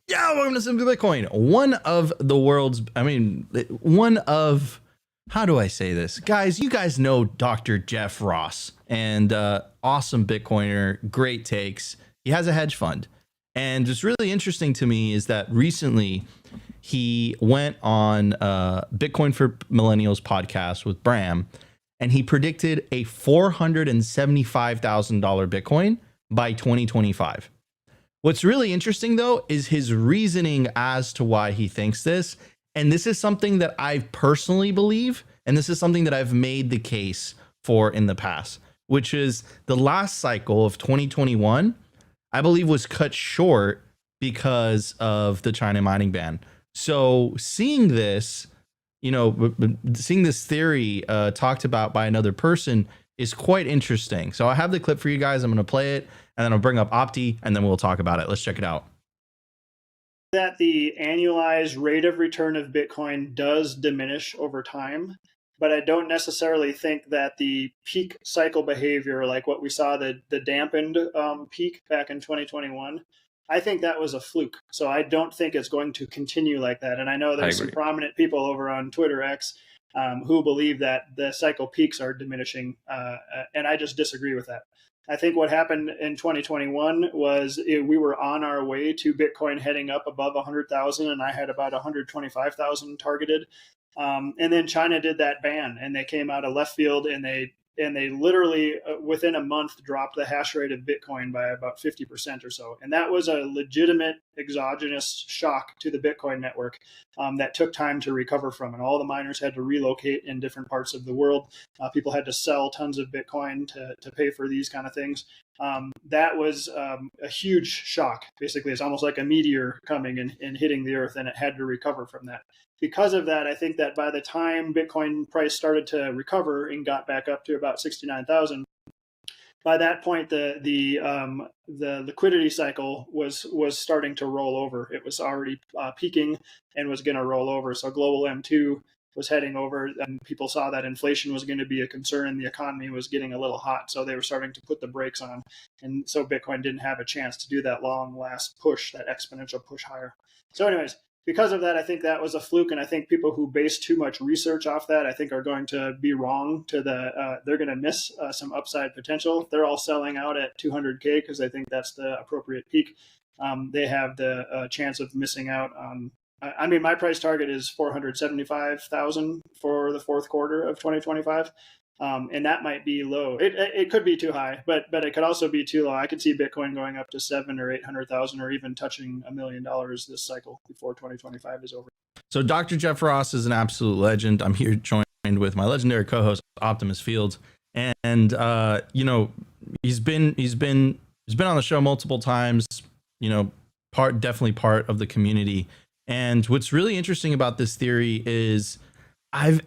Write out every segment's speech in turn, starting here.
Yeah, welcome to Simply Bitcoin. One of the world's, one of, how do I say this? Guys, you guys know Dr. Jeff Ross, and awesome Bitcoiner, great takes. He has a hedge fund. And what's really interesting to me is that recently he went on Bitcoin for Millennials podcast with Bram, and he predicted a $475,000 Bitcoin by 2025. What's really interesting, though, is his reasoning as to why he thinks this. And this is something that I personally believe, and this is something that I've made the case for in the past, which is the last cycle of 2021, I believe, was cut short because of the China mining ban. So seeing this, seeing this theory talked about by another person is quite interesting. So I have the clip for you guys. I'm going to play it, and then I'll bring up Opti, and then we'll talk about it. Let's check it out. That the annualized rate of return of Bitcoin does diminish over time, but I don't necessarily think that the peak cycle behavior, like what we saw, the dampened peak back in 2021, I think that was a fluke. So I don't think it's going to continue like that. And I know there's some prominent people over on Twitter X who believe that the cycle peaks are diminishing, and I just disagree with that. I think what happened in 2021 was we were on our way to Bitcoin heading up above 100,000, and I had about 125,000 targeted. And then China did that ban, and they came out of left field, and they literally within a month dropped the hash rate of Bitcoin by about 50% or so. And that was a legitimate exogenous shock to the Bitcoin network that took time to recover from. And all the miners had to relocate in different parts of the world. People had to sell tons of Bitcoin to pay for these kind of things. That was a huge shock. Basically, it's almost like a meteor coming and hitting the earth, and it had to recover from that. Because of that, I think that by the time Bitcoin price started to recover and got back up to about 69,000, by that point the liquidity cycle was starting to roll over. It was already peaking and was going to roll over. So global M2 was heading over, and people saw that inflation was going to be a concern and the economy was getting a little hot. So they were starting to put the brakes on. And so Bitcoin didn't have a chance to do that long last push, that exponential push higher. So anyways, because of that, I think that was a fluke, and I think people who base too much research off that, I think, are going to be wrong. They're going to miss some upside potential. They're all selling out at 200K because I think that's the appropriate peak. They have the chance of missing out on. I mean, my price target is 475,000 for the fourth quarter of 2025. And that might be low. It could be too high, but it could also be too low. I could see Bitcoin going up to 700,000 or 800,000 or even touching $1 million this cycle before 2025 is over. So Dr. Jeff Ross is an absolute legend. I'm here joined with my legendary co-host Optimus Fields, and he's been on the show multiple times. Definitely part of the community. And what's really interesting about this theory is I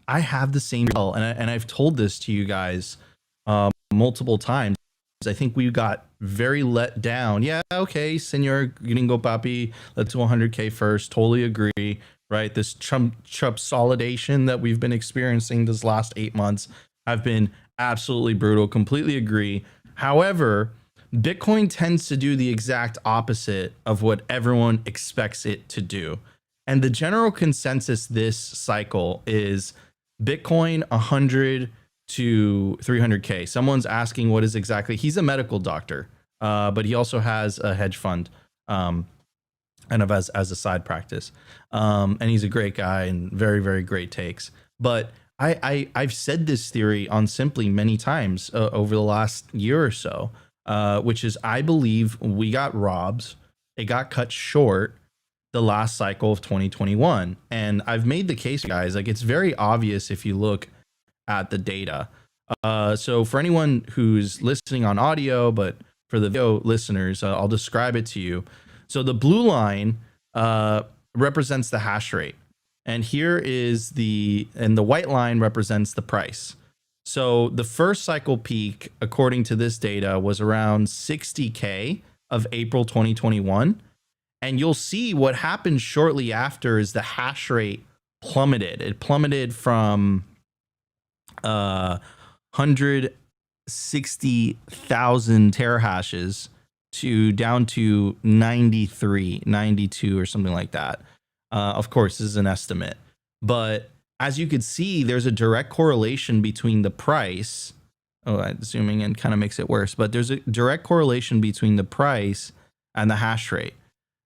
have the same, and I've told this to you guys multiple times. I think we got very let down. Yeah, okay, Senor Gringo Papi, let's do 100K first. Totally agree, right? This Trump consolidation that we've been experiencing this last 8 months have been absolutely brutal. Completely agree. However, Bitcoin tends to do the exact opposite of what everyone expects it to do. And the general consensus this cycle is Bitcoin 100 to 300K. Someone's asking what is exactly, he's a medical doctor, but he also has a hedge fund kind of as a side practice. And he's a great guy and very, very great takes. But I've said this theory on Simply many times over the last year or so, which is I believe we got robbed. It got cut short the last cycle of 2021. And I've made the case, guys, like it's very obvious if you look at the data. So for anyone who's listening on audio, but for the video listeners, I'll describe it to you. So the blue line represents the hash rate. And here is the white line represents the price. So the first cycle peak, according to this data, was around 60K of April 2021. And you'll see what happened shortly after is the hash rate plummeted. It plummeted from 160,000 terahashes down to 93, 92 or something like that. Of course, this is an estimate, but as you could see, there's a direct correlation between the price. Oh, zooming in kind of makes it worse, but there's a direct correlation between the price and the hash rate.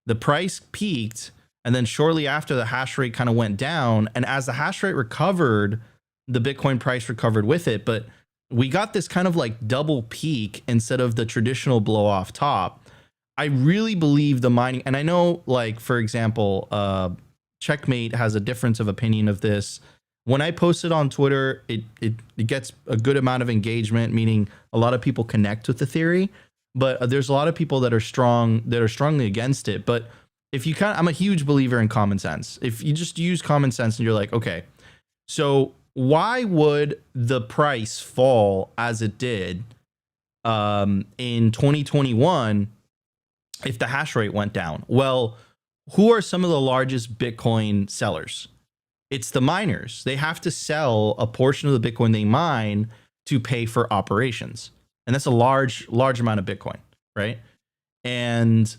The price peaked, and then shortly after, the hash rate kind of went down. And as the hash rate recovered, the Bitcoin price recovered with it. But we got this kind of like double peak instead of the traditional blow off top. I really believe the mining, and I know, like, for example, Checkmate has a difference of opinion of this. When I post it on Twitter, it gets a good amount of engagement, meaning a lot of people connect with the theory. But there's a lot of people that are strongly against it. But if you I'm a huge believer in common sense. If you just use common sense and you're like, okay, so why would the price fall as it did in 2021 if the hash rate went down? Well, who are some of the largest Bitcoin sellers? It's the miners. They have to sell a portion of the Bitcoin they mine to pay for operations. And that's a large amount of Bitcoin, right? And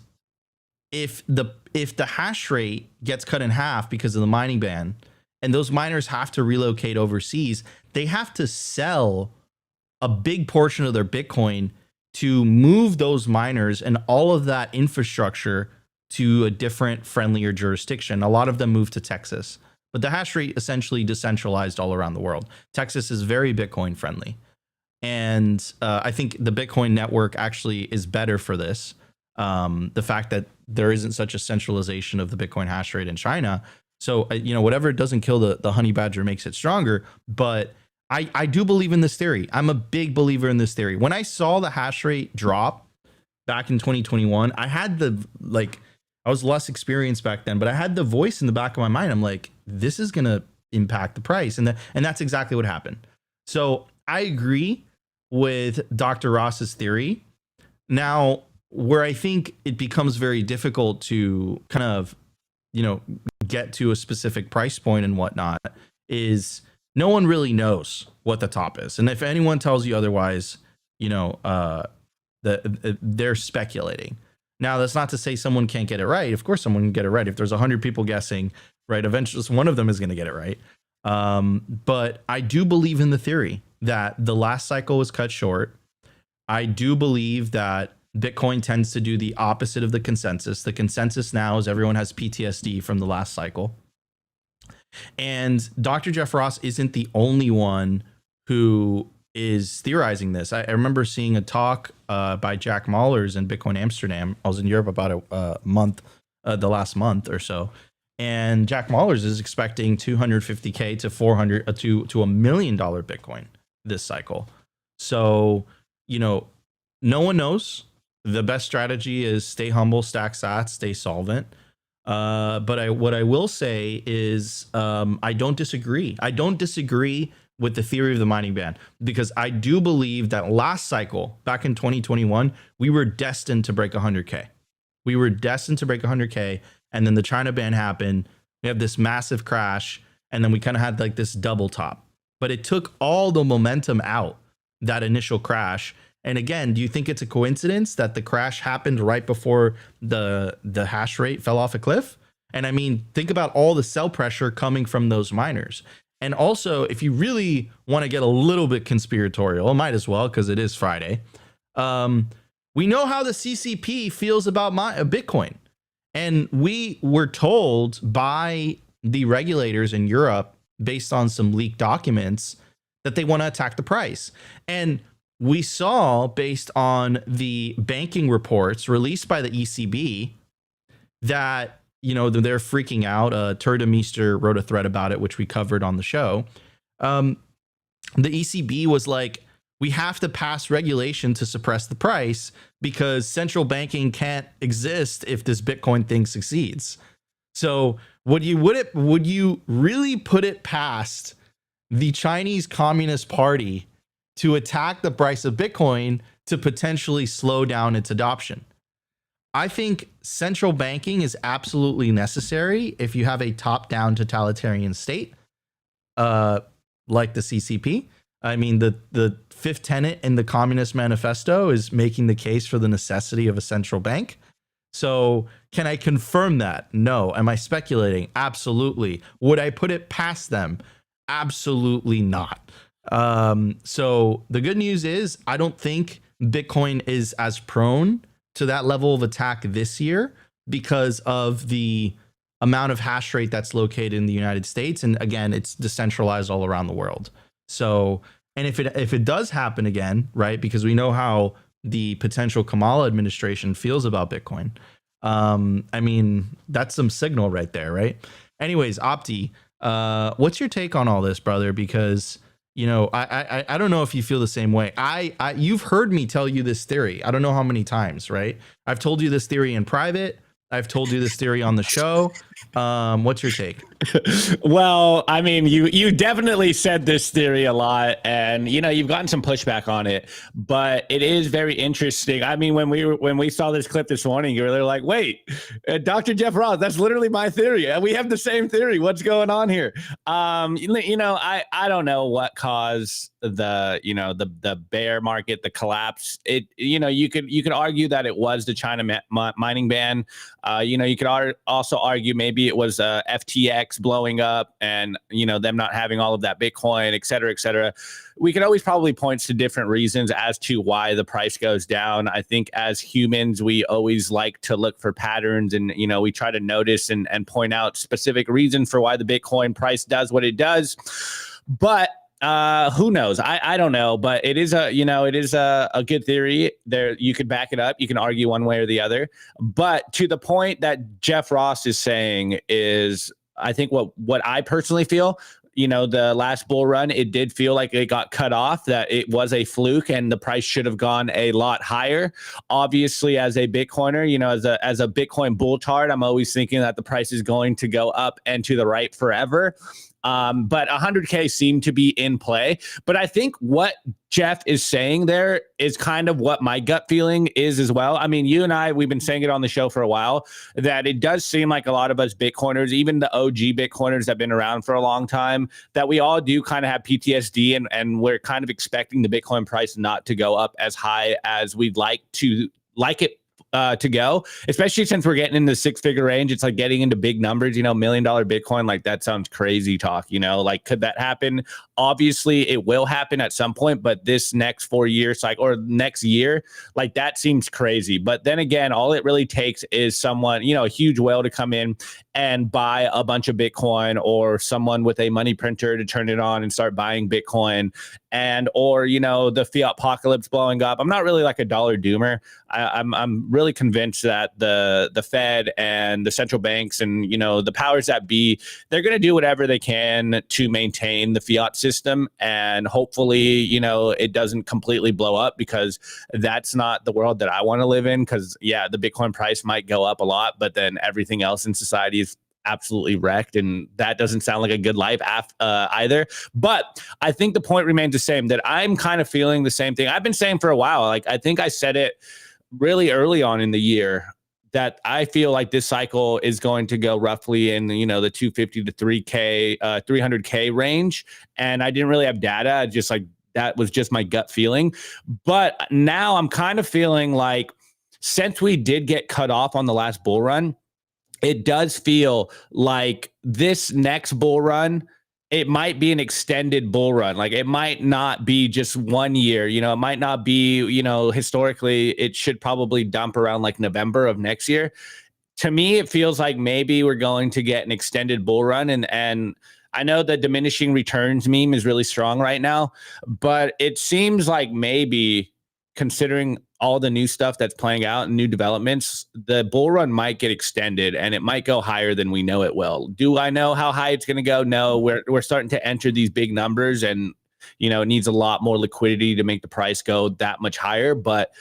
if the hash rate gets cut in half because of the mining ban, and those miners have to relocate overseas, they have to sell a big portion of their Bitcoin to move those miners and all of that infrastructure to a different, friendlier jurisdiction. A lot of them moved to Texas, but the hash rate essentially decentralized all around the world. Texas is very Bitcoin friendly. And I think the Bitcoin network actually is better for this. The fact that there isn't such a centralization of the Bitcoin hash rate in China. So, whatever doesn't kill the honey badger makes it stronger. But I do believe in this theory. I'm a big believer in this theory. When I saw the hash rate drop back in 2021, I was less experienced back then, but I had the voice in the back of my mind. I'm like, this is going to impact the price. And that's exactly what happened. So I agree with Dr. Ross's theory. Now, where I think it becomes very difficult to kind of, get to a specific price point and whatnot is no one really knows what the top is. And if anyone tells you otherwise, they're speculating. Now, that's not to say someone can't get it right. Of course, someone can get it right. If there's 100 people guessing, right, eventually one of them is going to get it right. But I do believe in the theory that the last cycle was cut short. I do believe that Bitcoin tends to do the opposite of the consensus. The consensus now is everyone has PTSD from the last cycle. And Dr. Jeff Ross isn't the only one who is theorizing this. I remember seeing a talk by Jack Mallers in Bitcoin Amsterdam. I was in Europe about a month, the last month or so. And Jack Mallers is expecting 250K to 400 to $1 million Bitcoin this cycle. So, no one knows. The best strategy is stay humble, stack sats, stay solvent. But what I will say is I don't disagree. I don't disagree with the theory of the mining ban, because I do believe that last cycle, back in 2021, we were destined to break 100K. We were destined to break 100K. And then the China ban happened. We have this massive crash. And then we kind of had like this double top. But it took all the momentum out, that initial crash. And again, do you think it's a coincidence that the crash happened right before the hash rate fell off a cliff? And I mean, think about all the sell pressure coming from those miners. And also, if you really want to get a little bit conspiratorial, might as well, because it is Friday. We know how the CCP feels about Bitcoin. And we were told by the regulators in Europe, based on some leaked documents, that they want to attack the price. And we saw, based on the banking reports released by the ECB, that, they're freaking out. Turdemeester wrote a thread about it, which we covered on the show. The ECB was like, we have to pass regulation to suppress the price because central banking can't exist if this Bitcoin thing succeeds. So would you really put it past the Chinese Communist Party to attack the price of Bitcoin to potentially slow down its adoption? I think central banking is absolutely necessary if you have a top-down totalitarian state like the CCP. I mean, the fifth tenet in the Communist Manifesto is making the case for the necessity of a central bank. So can I confirm that? No. Am I speculating? Absolutely. Would I put it past them? Absolutely not. So the good news is I don't think Bitcoin is as prone to that level of attack this year because of the amount of hash rate that's located in the United States. And again, it's decentralized all around the world. So, and if it does happen again, right, because we know how the potential Kamala administration feels about Bitcoin. I mean, that's some signal right there, right? Anyways, Opti, what's your take on all this, brother? Because you know, I don't know if you feel the same way. You've heard me tell you this theory. I don't know how many times, right? I've told you this theory in private. I've told you this theory on the show. What's your take? Well, I mean, you definitely said this theory a lot, and you know you've gotten some pushback on it, but it is very interesting. I mean, when we saw this clip this morning, you were like, "Wait, Dr. Jeff Ross, that's literally my theory. We have the same theory. What's going on here?" You know, I don't know what caused the bear market, the collapse. You know, you could argue that it was the China mining ban. You know, you could also argue maybe it was FTX blowing up and, you know, them not having all of that Bitcoin, et cetera, et cetera. We could always probably point to different reasons as to why the price goes down. I think as humans, we always like to look for patterns and, you know, we try to notice and point out specific reasons for why the Bitcoin price does what it does. But who knows? I don't know, but it is a good theory. There, you could back it up. You can argue one way or the other. But to the point that Jeff Ross is saying is, I think what I personally feel, you know, the last bull run, it did feel like it got cut off, that it was a fluke and the price should have gone a lot higher. Obviously, as a Bitcoiner, you know, as a Bitcoin bull tard, I'm always thinking that the price is going to go up and to the right forever. But 100K seemed to be in play. But I think what Jeff is saying there is kind of what my gut feeling is as well. I mean, you and I, we've been saying it on the show for a while, that it does seem like a lot of us Bitcoiners, even the OG Bitcoiners that have been around for a long time, that we all do kind of have PTSD and we're kind of expecting the Bitcoin price not to go up as high as we'd like it to go, especially since we're getting in the six-figure range. It's like getting into big numbers, you know, $1 million Bitcoin. Like that sounds crazy talk, you know, like could that happen? Obviously it will happen at some point, but this next 4-year cycle or next year, like that seems crazy. But then again, all it really takes is someone, you know, a huge whale to come in and buy a bunch of Bitcoin, or someone with a money printer to turn it on and start buying Bitcoin, and or, you know, the fiat apocalypse blowing up. I'm not really like a dollar doomer. I'm really convinced that the Fed and the central banks and, you know, the powers that be, they're going to do whatever they can to maintain the fiat system, and hopefully, you know, it doesn't completely blow up, because that's not the world that I want to live in. Because yeah, the Bitcoin price might go up a lot, but then everything else in society is absolutely wrecked, and that doesn't sound like a good life either. But I think the point remains the same, that I'm kind of feeling the same thing I've been saying for a while. Like I think I said it really early on in the year, that I feel like this cycle is going to go roughly in, you know, the 250 to 300K range. And I didn't really have data. Just like that was just my gut feeling. But now I'm kind of feeling like, since we did get cut off on the last bull run, it does feel like this next bull run, it might be an extended bull run. Like it might not be just 1 year, you know, it might not be, you know, historically it should probably dump around like November of next year. To me, it feels like maybe we're going to get an extended bull run. And I know the diminishing returns meme is really strong right now, but it seems like maybe, considering all the new stuff that's playing out and new developments, the bull run might get extended and it might go higher than we know it will. Do I know how high it's going to go? No, we're starting to enter these big numbers, and, you know, it needs a lot more liquidity to make the price go that much higher. But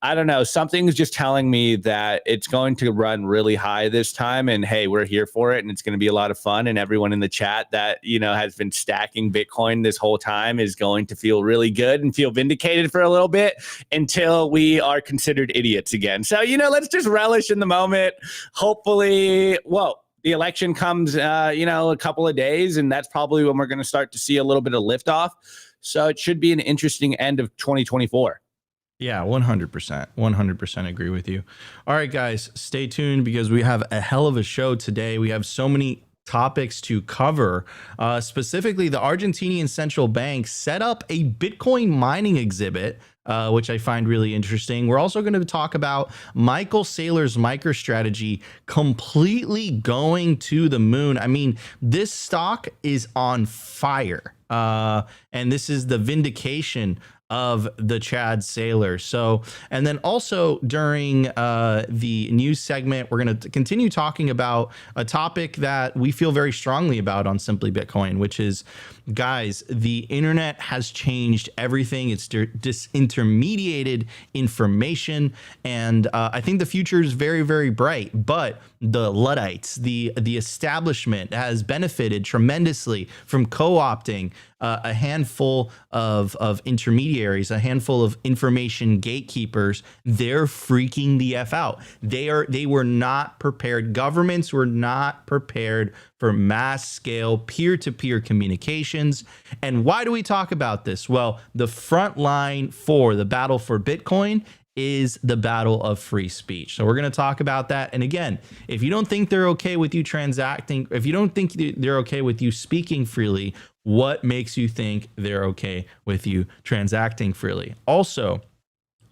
I don't know. Something's just telling me that it's going to run really high this time, and hey, we're here for it, and it's going to be a lot of fun. And everyone in the chat that, you know, has been stacking Bitcoin this whole time is going to feel really good and feel vindicated for a little bit, until we are considered idiots again. So, you know, let's just relish in the moment. Hopefully, the election comes, you know, a couple of days, and that's probably when we're going to start to see a little bit of liftoff. So it should be an interesting end of 2024. Yeah, 100%. 100% agree with you. All right, guys, stay tuned because we have a hell of a show today. We have so many topics to cover. Specifically, the Argentinian central bank set up a Bitcoin mining exhibit, which I find really interesting. We're also going to talk about Michael Saylor's MicroStrategy completely going to the moon. I mean, this stock is on fire. And this is the vindication of the Chad Saylor. So, and then also during the news segment, we're going to continue talking about a topic that we feel very strongly about on Simply Bitcoin, which is, guys, the internet has changed everything. It's disintermediated information. And I think the future is very, very bright, but the Luddites, the establishment has benefited tremendously from co-opting a handful of intermediaries, a handful of information gatekeepers. They're freaking the F out. They were not prepared. Governments were not prepared for mass scale peer-to-peer communications. And why do we talk about this? Well, the front line for the battle for Bitcoin is the battle of free speech. So we're going to talk about that. And again, if you don't think they're okay with you transacting, if you don't think they're okay with you speaking freely, what makes you think they're okay with you transacting freely? Also,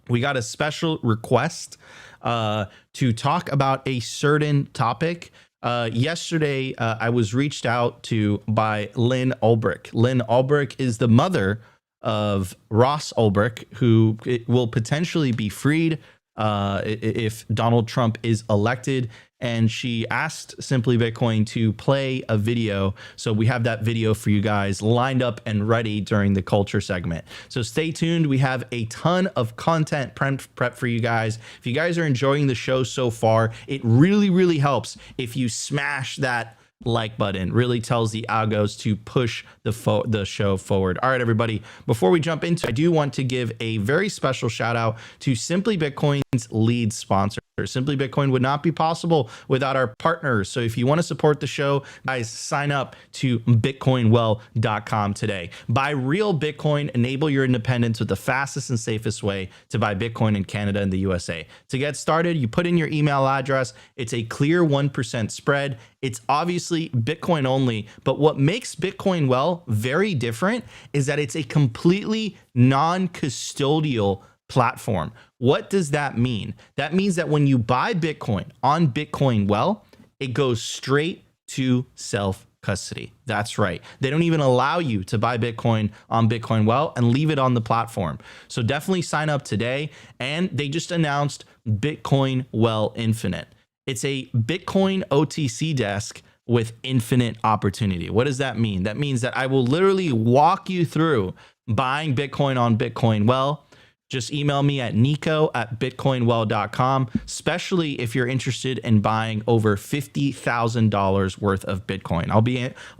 we got a special request to talk about a certain topic. Yesterday, I was reached out to by Lyn Ulbricht. Lyn Ulbricht is the mother of Ross Ulbricht, who will potentially be freed if Donald Trump is elected. And she asked Simply Bitcoin to play a video. So we have that video for you guys lined up and ready during the culture segment. So stay tuned. We have a ton of content prep for you guys. If you guys are enjoying the show so far, it really, really helps if you smash that like button. Really tells the algos to push the show forward. All right, everybody, before we jump into, I do want to give a very special shout out to Simply Bitcoin's lead sponsor. Simply Bitcoin would not be possible without our partners. So if you want to support the show, guys, sign up to bitcoinwell.com today. Buy real Bitcoin, enable your independence with the fastest and safest way to buy Bitcoin in Canada and the USA. To get started, you put in your email address. It's a clear 1% spread. It's obviously Bitcoin only, but what makes Bitcoin Well very different is that it's a completely non-custodial platform. What does that mean? That means that when you buy Bitcoin on Bitcoin Well, it goes straight to self-custody. That's right. They don't even allow you to buy Bitcoin on Bitcoin Well and leave it on the platform. So definitely sign up today. And they just announced Bitcoin Well Infinite. It's a Bitcoin OTC desk with infinite opportunity. What does that mean? That means that I will literally walk you through buying Bitcoin on Bitcoin Well. Just email me at nico@bitcoinwell.com, especially if you're interested in buying over $50,000 worth of Bitcoin. I'll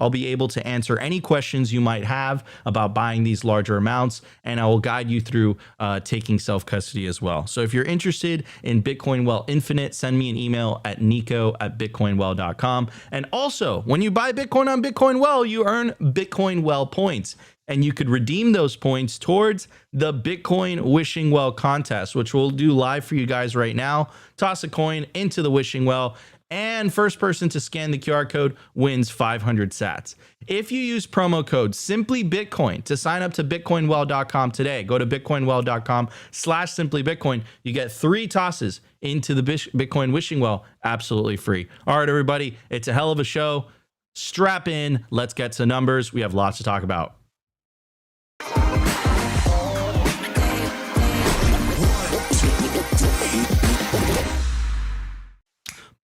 be able to answer any questions you might have about buying these larger amounts, and I will guide you through taking self-custody as well. So if you're interested in Bitcoin Well Infinite, send me an email at nico@bitcoinwell.com. And also, when you buy Bitcoin on Bitcoin Well, you earn Bitcoin Well points. And you could redeem those points towards the Bitcoin Wishing Well contest, which we'll do live for you guys right now. Toss a coin into the Wishing Well, and first person to scan the QR code wins 500 sats. If you use promo code SimplyBitcoin to sign up to bitcoinwell.com today, go to bitcoinwell.com/simplybitcoin. You get 3 tosses into the Bitcoin Wishing Well absolutely free. All right, everybody, it's a hell of a show. Strap in. Let's get to numbers. We have lots to talk about.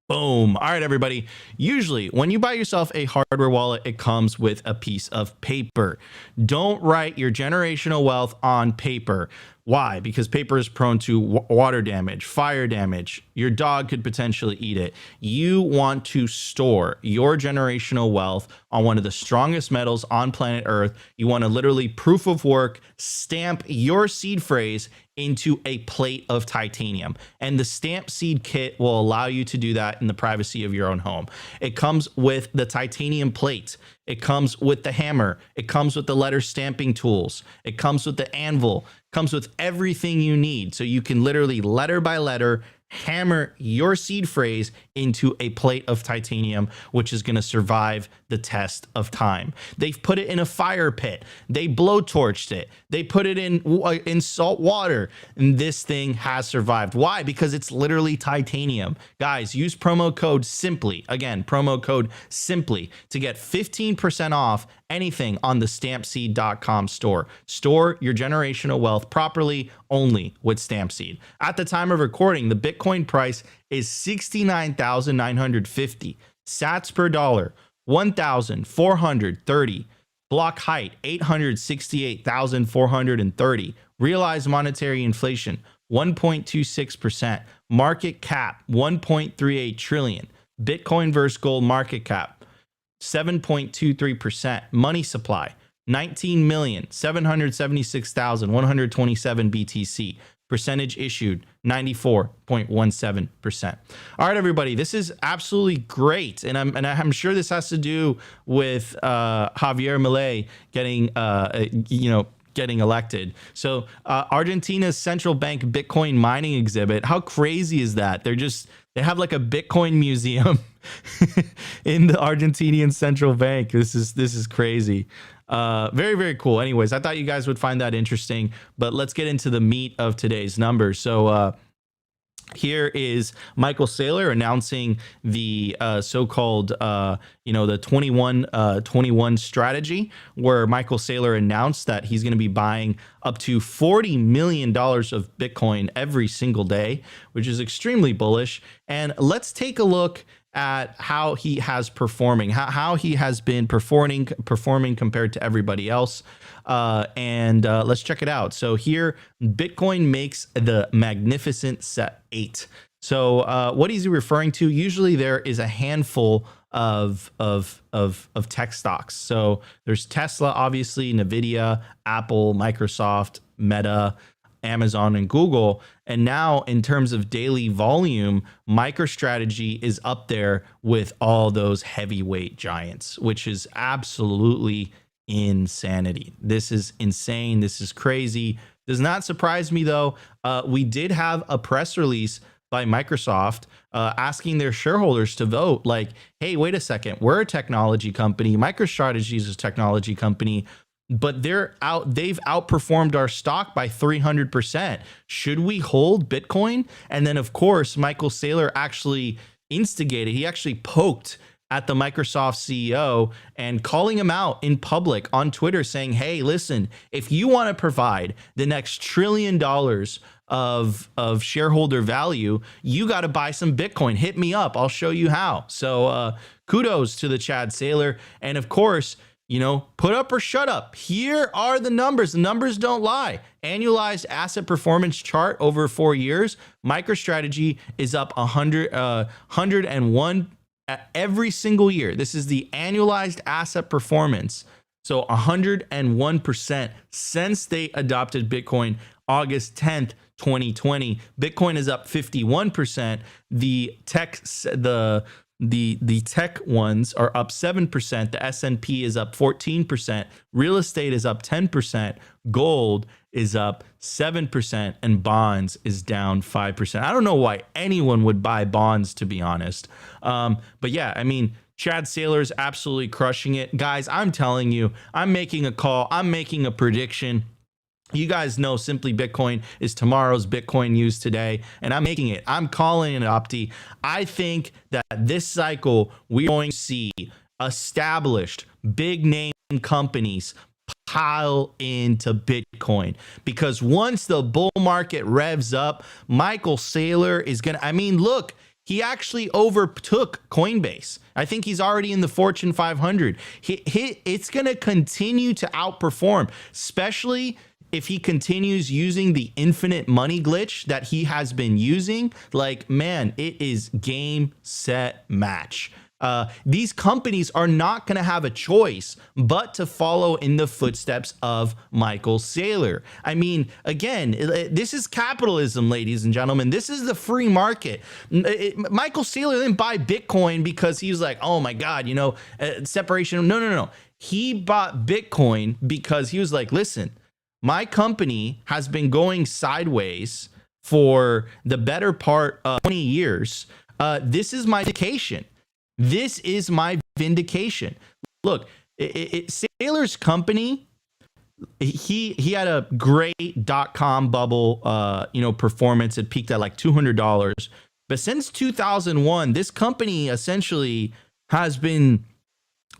Boom. All right, everybody. Usually when you buy yourself a hardware wallet, it comes with a piece of paper. Don't write your generational wealth on paper. Why? Because paper is prone to water damage, fire damage. Your dog could potentially eat it. You want to store your generational wealth on one of the strongest metals on planet Earth. You want to literally proof of work, stamp your seed phrase into a plate of titanium. And the stamp seed kit will allow you to do that in the privacy of your own home. It comes with the titanium plate. It comes with the hammer. It comes with the letter stamping tools. It comes with the anvil. It comes with everything you need. So you can literally letter by letter hammer your seed phrase into a plate of titanium, which is going to survive the test of time. They've put it in a fire pit. They blowtorched it. They put it in salt water, and this thing has survived. Why? Because it's literally titanium. Guys, use promo code SIMPLY. Again, promo code SIMPLY to get 15% off anything on the stampseed.com store. Store your generational wealth properly only with Stampseed. At the time of recording, the Bitcoin price is 69,950 sats per dollar, 1,430. Block height, 868,430. Realized monetary inflation, 1.26%. Market cap, 1.38 trillion. Bitcoin versus gold market cap, 7.23%. Money supply, 19,776,127 BTC. Percentage issued, 94.17%. All right, everybody, this is absolutely great, and I'm sure this has to do with Javier Milei getting getting elected. So Argentina's central bank Bitcoin mining exhibit. How crazy is that? They have like a Bitcoin museum in the Argentinian central bank. This is crazy. Very, very cool. Anyways, I thought you guys would find that interesting, but let's get into the meat of today's numbers. So here is Michael Saylor announcing the so-called, the 21 strategy, where Michael Saylor announced that he's going to be buying up to $40 million of Bitcoin every single day, which is extremely bullish. And let's take a look at how he has how he has been performing compared to everybody else. And let's check it out. So here, Bitcoin makes the magnificent set 8. So what is he referring to? Usually there is a handful of tech stocks. So there's Tesla, obviously, Nvidia, Apple, Microsoft, Meta, Amazon, and Google. And now in terms of daily volume, MicroStrategy is up there with all those heavyweight giants, which is absolutely insanity. This is insane. This is crazy. Does not surprise me, though. We did have a press release by Microsoft asking their shareholders to vote like, hey, wait a second, we're a technology company. MicroStrategy is a technology company, but they've outperformed our stock by 300%. Should we hold Bitcoin? And then, of course, Michael Saylor actually instigated, he actually poked at the Microsoft CEO and calling him out in public on Twitter saying, hey, listen, if you want to provide the next $1 trillion of shareholder value, you got to buy some Bitcoin. Hit me up. I'll show you how. So kudos to the Chad Saylor. And of course, put up or shut up. Here are the numbers. The numbers don't lie. Annualized asset performance chart over 4 years. MicroStrategy is up 101 every single year. This is the annualized asset performance. So 101% since they adopted Bitcoin August 10th, 2020. Bitcoin is up 51%. The tech ones are up 7%. The S&P is up 14%. Real estate is up 10%. Gold is up 7%. And bonds is down 5%. I don't know why anyone would buy bonds, to be honest. But yeah, I mean, Chad Saylor is absolutely crushing it. Guys, I'm telling you, I'm making a call. I'm making a prediction. You guys know Simply Bitcoin is tomorrow's Bitcoin news today, and I'm making it. I'm calling it, Opti. I think that this cycle, we're going to see established big name companies pile into Bitcoin, because once the bull market revs up, Michael Saylor is going to, look, he actually overtook Coinbase. I think he's already in the Fortune 500. It's going to continue to outperform, especially if he continues using the infinite money glitch that he has been using. Like, man, it is game, set, match. These companies are not going to have a choice but to follow in the footsteps of Michael Saylor. I mean, again, this is capitalism, ladies and gentlemen. This is the free market. Michael Saylor didn't buy Bitcoin because he was like, oh my God, separation. No. He bought Bitcoin because he was like, listen, my company has been going sideways for the better part of 20 years. This is my vindication. This is my vindication. Look, Saylor's company, he had a great .com bubble, performance. It peaked at like $200. But since 2001, this company essentially has been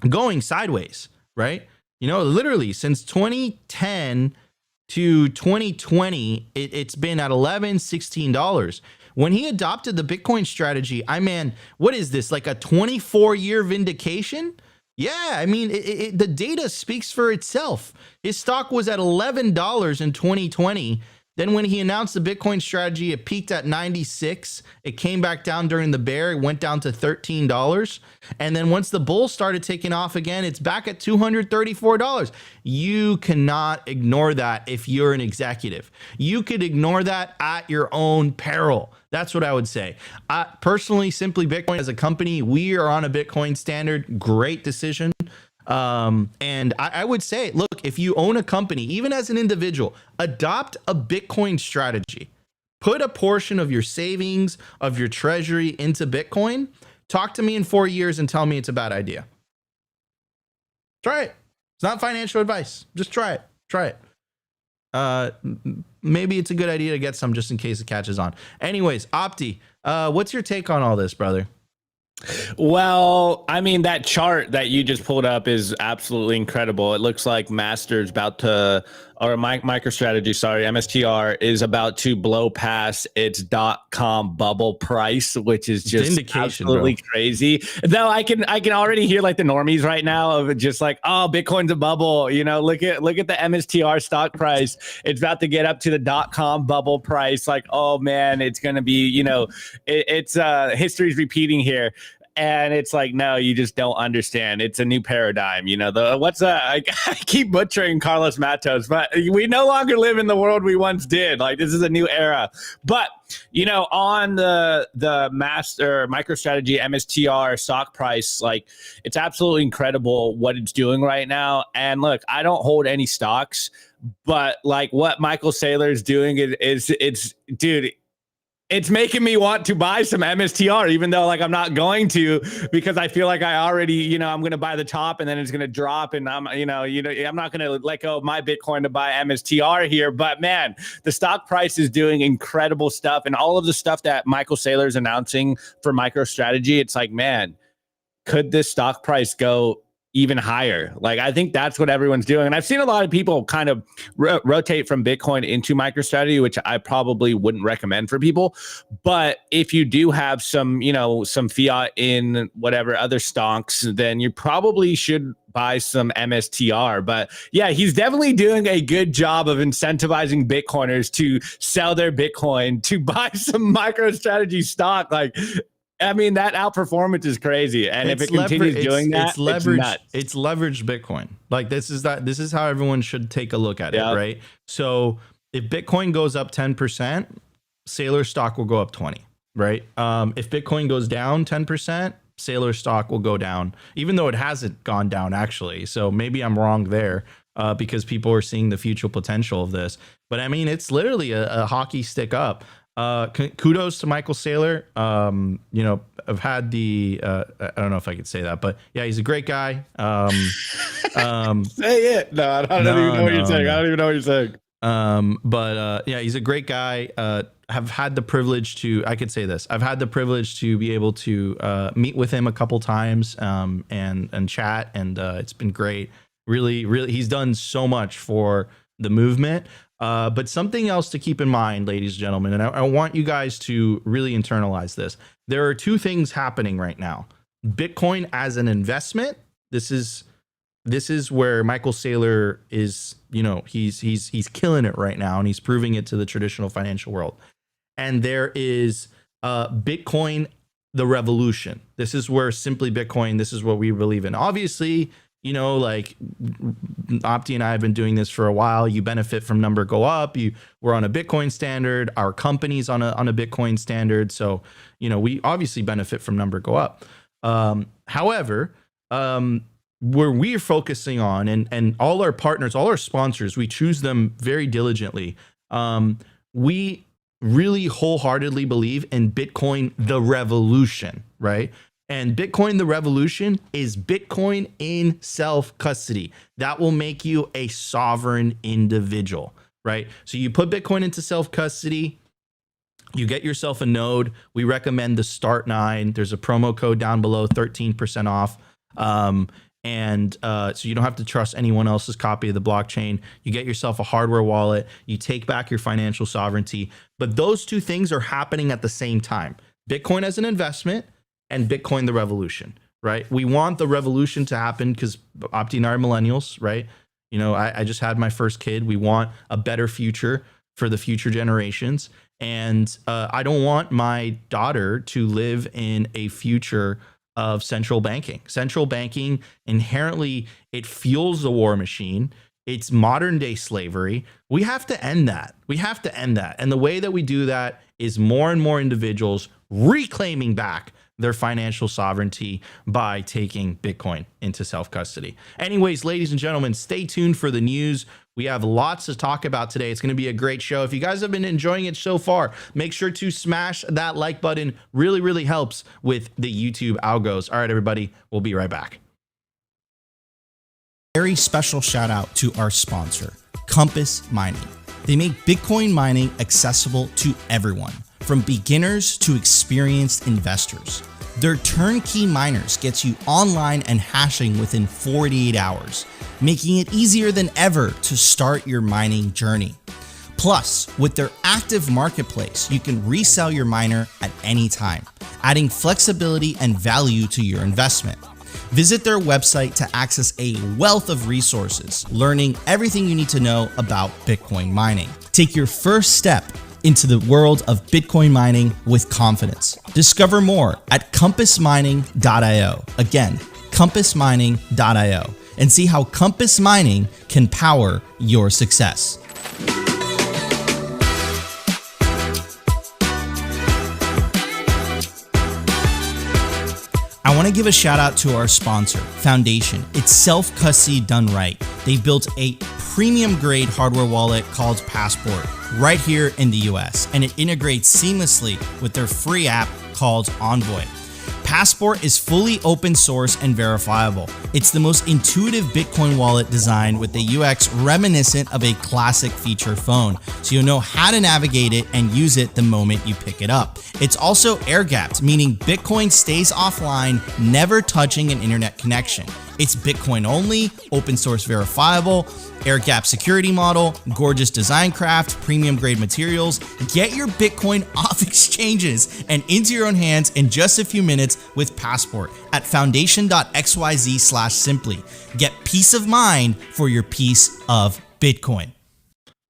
going sideways, right? Literally since 2010 to 2020, it's been at $11, $16. When he adopted the Bitcoin strategy, what is this, like a 24-year vindication? Yeah, I mean, the data speaks for itself. His stock was at $11 in 2020. Then when he announced the Bitcoin strategy, it peaked at 96. It came back down during the bear. It went down to $13. And then once the bull started taking off again, it's back at $234. You cannot ignore that if you're an executive. You could ignore that at your own peril. That's what I would say. Personally, Simply Bitcoin as a company, we are on a Bitcoin standard. Great decision. And I would say, look, if you own a company, even as an individual, adopt a Bitcoin strategy. Put a portion of your savings, of your treasury into Bitcoin. Talk to me in 4 years and tell me it's a bad idea. Try it. It's not financial advice. Just try it. Try it. Maybe it's a good idea to get some just in case it catches on. Anyways, Opti, what's your take on all this, brother? Well, I mean, that chart that you just pulled up is absolutely incredible. It looks like Master's about to, or MicroStrategy, sorry, MSTR is about to blow past its .com bubble price, which is just absolutely crazy. Though I can already hear like the normies right now of just like, oh, Bitcoin's a bubble. Look at the MSTR stock price. It's about to get up to the .com bubble price. Like, oh man, it's gonna be, it's history's repeating here. And it's like, no, you just don't understand. It's a new paradigm. I keep butchering Carlos Matos, but we no longer live in the world we once did. Like, this is a new era. But, on the Master MicroStrategy MSTR stock price, like, it's absolutely incredible what it's doing right now. And look, I don't hold any stocks, but like what Michael Saylor is doing it's dude, it's making me want to buy some MSTR, even though like I'm not going to, because I feel like I already, I'm going to buy the top and then it's going to drop, and I'm not going to let go of my Bitcoin to buy MSTR here. But man, the stock price is doing incredible stuff, and all of the stuff that Michael Saylor is announcing for MicroStrategy, it's like, man, could this stock price go even higher? Like, I think that's what everyone's doing. And I've seen a lot of people kind of rotate from Bitcoin into MicroStrategy, which I probably wouldn't recommend for people. But if you do have some fiat in whatever other stocks, then you probably should buy some MSTR. But yeah, he's definitely doing a good job of incentivizing Bitcoiners to sell their Bitcoin to buy some MicroStrategy stock. Like, I mean, that outperformance is crazy, and if it continues doing that, it's leveraged Bitcoin. Like, this is how everyone should take a look at it, right? So if Bitcoin goes up 10%, Saylor stock will go up 20, right? If Bitcoin goes down 10%, Saylor stock will go down, even though it hasn't gone down actually. So maybe I'm wrong there, because people are seeing the future potential of this. But I mean, it's literally a hockey stick up. Kudos to Michael Saylor. I've had the I don't know if I could say that, but yeah, he's a great guy. Say it. No, I don't even know what you're saying. I don't even know what you're saying. But yeah, he's a great guy. Have had the privilege to, I could say this, I've had the privilege to be able to meet with him a couple times, and chat, and it's been great. Really, he's done so much for the movement. But something else to keep in mind, ladies and gentlemen, and I want you guys to really internalize this. There are two things happening right now. Bitcoin as an investment. This is where Michael Saylor is, he's killing it right now, and he's proving it to the traditional financial world. And there is Bitcoin the revolution. This is where Simply Bitcoin, this is what we believe in. Obviously, you know, like Opti and I have been doing this for a while. You benefit from number go up. We're on a Bitcoin standard. Our company's on a Bitcoin standard. So, you know, we obviously benefit from number go up. However, where we are focusing on, and all our partners, all our sponsors, we choose them very diligently. We really wholeheartedly believe in Bitcoin, the revolution, right? And Bitcoin, the revolution is Bitcoin in self-custody. That will make you a sovereign individual, right? So you put Bitcoin into self-custody, you get yourself a node. We recommend the Start 9. There's a promo code down below, 13% off. So you don't have to trust anyone else's copy of the blockchain. You get yourself a hardware wallet. You take back your financial sovereignty. But those two things are happening at the same time. Bitcoin as an investment and Bitcoin the revolution, right? We want the revolution to happen because Opti and I are millennials, right? You know, I just had my first kid. We want a better future for the future generations. And I don't want my daughter to live in a future of central banking. Central banking, inherently, it fuels the war machine. It's modern day slavery. We have to end that. We have to end that. And the way that we do that is more and more individuals reclaiming back their financial sovereignty by taking Bitcoin into self-custody. Anyways, ladies and gentlemen, stay tuned for the news. We have lots to talk about today. It's going to be a great show. If you guys have been enjoying it so far, make sure to smash that like button. Really, really helps with the YouTube algos. All right, everybody, we'll be right back. Very special shout out to our sponsor, Compass Mining. They make Bitcoin mining accessible to everyone, from beginners to experienced investors. Their turnkey miners gets you online and hashing within 48 hours, making it easier than ever to start your mining journey. Plus, with their active marketplace, you can resell your miner at any time, adding flexibility and value to your investment. Visit their website to access a wealth of resources, learning everything you need to know about Bitcoin mining. Take your first step into the world of Bitcoin mining with confidence. Discover more at compassmining.io. Again, compassmining.io, and see how Compass Mining can power your success. I want to give a shout out to our sponsor, Foundation. It's self-custody done right. They built a premium grade hardware wallet called Passport right here in the US, and it integrates seamlessly with their free app called Envoy. Passport is fully open source and verifiable. It's the most intuitive Bitcoin wallet design with the UX reminiscent of a classic feature phone, so you'll know how to navigate it and use it the moment you pick it up. It's also air-gapped, meaning Bitcoin stays offline, never touching an internet connection. It's Bitcoin only, open source verifiable, air-gap security model, gorgeous design craft, premium grade materials. Get your Bitcoin off exchanges and into your own hands in just a few minutes with Passport at foundation.xyz/simply. Get peace of mind for your piece of Bitcoin.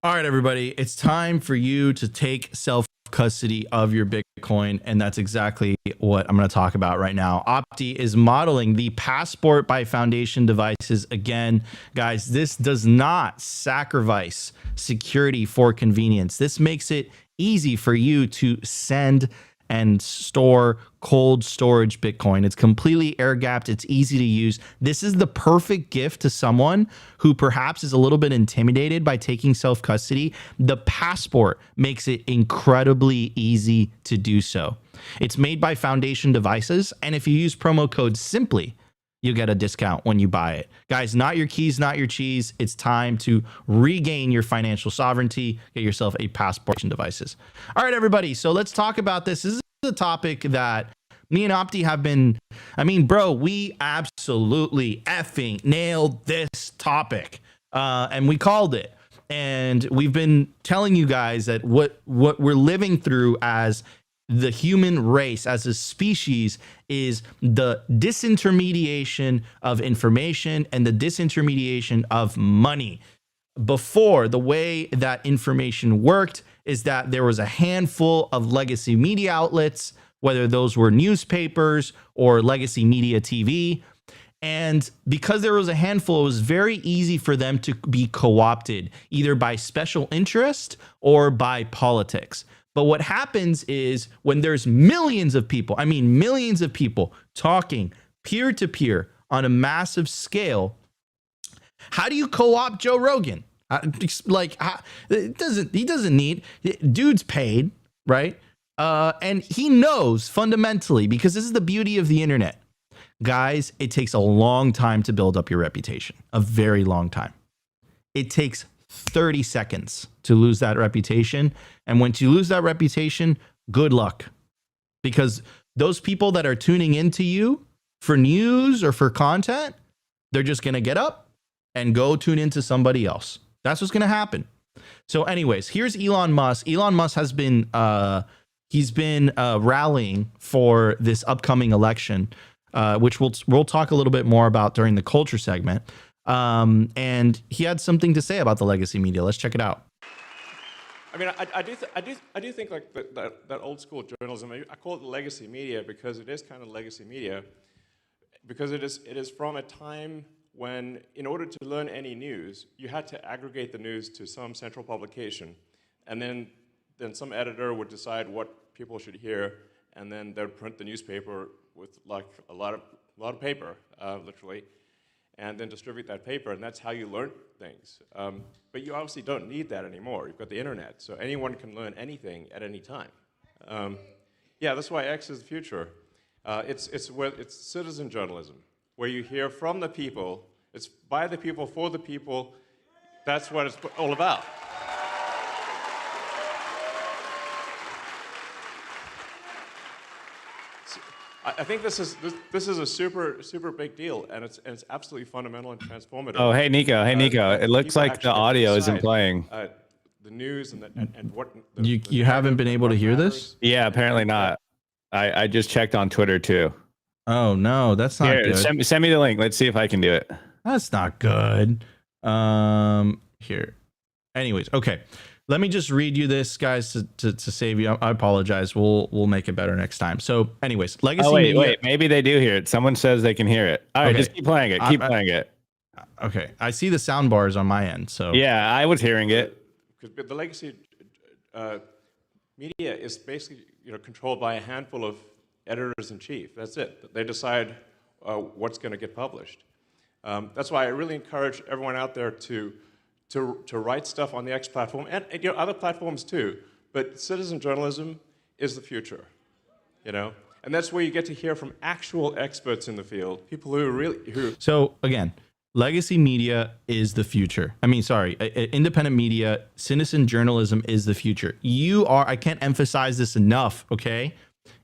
All right, everybody, it's time for you to take self-custody of your Bitcoin, and that's exactly what I'm going to talk about right now. Opti is modeling the Passport by Foundation devices. Again, guys, this does not sacrifice security for convenience. This makes it easy for you to send and store cold storage Bitcoin. It's completely air-gapped. It's easy to use. This is the perfect gift to someone who perhaps is a little bit intimidated by taking self-custody. The Passport makes it incredibly easy to do so. It's made by Foundation Devices, and if you use promo code SIMPLY, you'll get a discount when you buy it. Guys, not your keys, not your cheese. It's time to regain your financial sovereignty. Get yourself a Passport devices. All right, everybody. So let's talk about this. This is a topic that me and Opti have been, bro, we absolutely effing nailed this topic. And we called it. And we've been telling you guys that what we're living through as the human race, as a species, is the disintermediation of information and the disintermediation of money. Before, the way that information worked is that there was a handful of legacy media outlets whether those were newspapers or legacy media TV. And because there was a handful, it was very easy for them to be co-opted either by special interest or by politics. But what happens is when there's millions of people, I mean, millions of people talking peer to peer on a massive scale, how do you co-opt Joe Rogan? He doesn't need, dude's paid, right? And he knows fundamentally, because this is the beauty of the internet. Guys, it takes a long time to build up your reputation, a very long time. It takes 30 seconds to lose that reputation. And once you lose that reputation, good luck. Because those people that are tuning into you for news or for content, they're just going to get up and go tune into somebody else. That's what's going to happen. So anyways, here's Elon Musk. Elon Musk has been, he's been rallying for this upcoming election, which we'll talk a little bit more about during the culture segment. And he had something to say about the legacy media. Let's check it out. I mean, I do think like that old school journalism. I call it legacy media because it is kind of legacy media, because it is from a time when, in order to learn any news, you had to aggregate the news to some central publication, and then some editor would decide what people should hear, and then they'd print the newspaper with like a lot of paper, literally, and then distribute that paper, and that's how you learn things. But you obviously don't need that anymore. You've got the internet, so anyone can learn anything at any time. Yeah, that's why X is the future. It's citizen journalism, where you hear from the people, it's by the people, for the people. That's what it's all about. I think this is a super big deal, and it's absolutely fundamental and transformative. Oh, hey Nico, it looks like the audio isn't playing. The news and what you haven't been able to hear this? Yeah, apparently not. I just checked on Twitter too. Oh no, that's not Here, good. send me the link. Let's see if I can do it. That's not good. Here. Anyways, okay. Let me just read you this, guys, to save you. I apologize. We'll make it better next time. So, anyways, legacy. Oh, media. wait. Maybe they do hear it. Someone says they can hear it. All right, just keep playing it. Keep playing it. Okay, I see the sound bars on my end. So yeah, I was hearing it. Because the legacy media is basically controlled by a handful of editors in chief. That's it. They decide what's going to get published. That's why I really encourage everyone out there to write stuff on the X platform and other platforms too. But citizen journalism is the future, and that's where you get to hear from actual experts in the field, people who. So again, legacy media is the future. I mean, sorry, independent media, citizen journalism is the future. I can't emphasize this enough. Okay,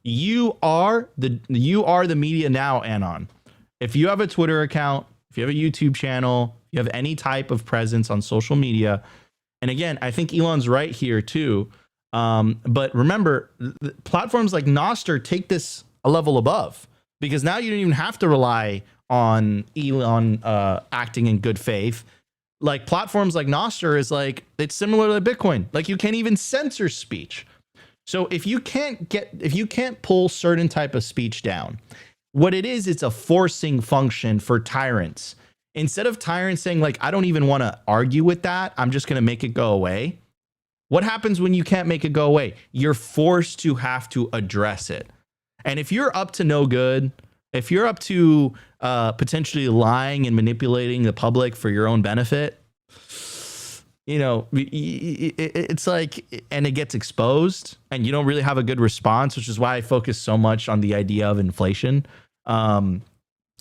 you are the media now, Anon. If you have a Twitter account, if you have a YouTube channel, you have any type of presence on social media. And again, I think Elon's right here too. But remember, platforms like Nostr take this a level above, because now you don't even have to rely on Elon acting in good faith. Like platforms like Nostr is like, it's similar to Bitcoin. Like you can't even censor speech. So if you can't pull certain type of speech down, what it is, it's a forcing function for tyrants. Instead of tyrants saying like, I don't even want to argue with that, I'm just going to make it go away. What happens when you can't make it go away? You're forced to have to address it. And if you're up to no good, if you're up to potentially lying and manipulating the public for your own benefit, it's like, and it gets exposed and you don't really have a good response, which is why I focus so much on the idea of inflation.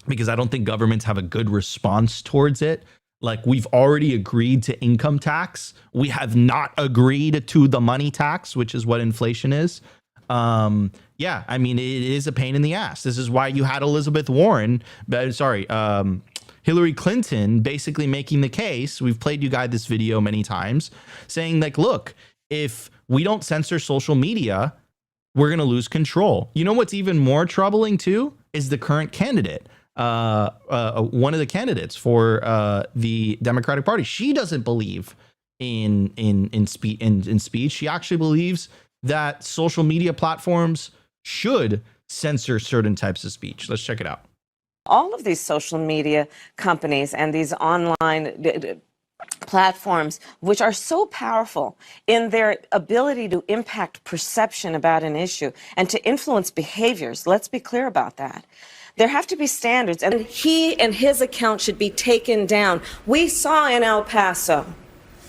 Because I don't think governments have a good response towards it. Like we've already agreed to income tax. We have not agreed to the money tax, which is what inflation is. Yeah, I mean, it is a pain in the ass. This is why you had Hillary Clinton basically making the case. We've played you guys this video many times saying like, look, if we don't censor social media, we're going to lose control. You know what's even more troubling too is the current candidate. One of the candidates for the Democratic Party. She doesn't believe in speech. She actually believes that social media platforms should censor certain types of speech. Let's check it out. All of these social media companies and these online platforms, which are so powerful in their ability to impact perception about an issue and to influence behaviors. Let's be clear about that. There have to be standards, and he and his account should be taken down. We saw in El Paso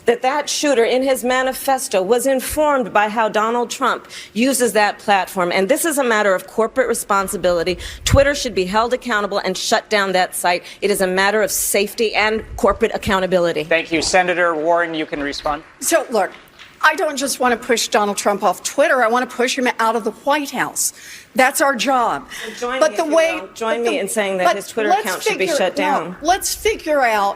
that shooter in his manifesto was informed by how Donald Trump uses that platform. And this is a matter of corporate responsibility. Twitter should be held accountable and shut down that site. It is a matter of safety and corporate accountability. Thank you. Senator Warren, you can respond. So, look, I don't just want to push Donald Trump off Twitter. I want to push him out of the White House. That's our job. Join me in saying that his Twitter account should be shut down. Let's figure out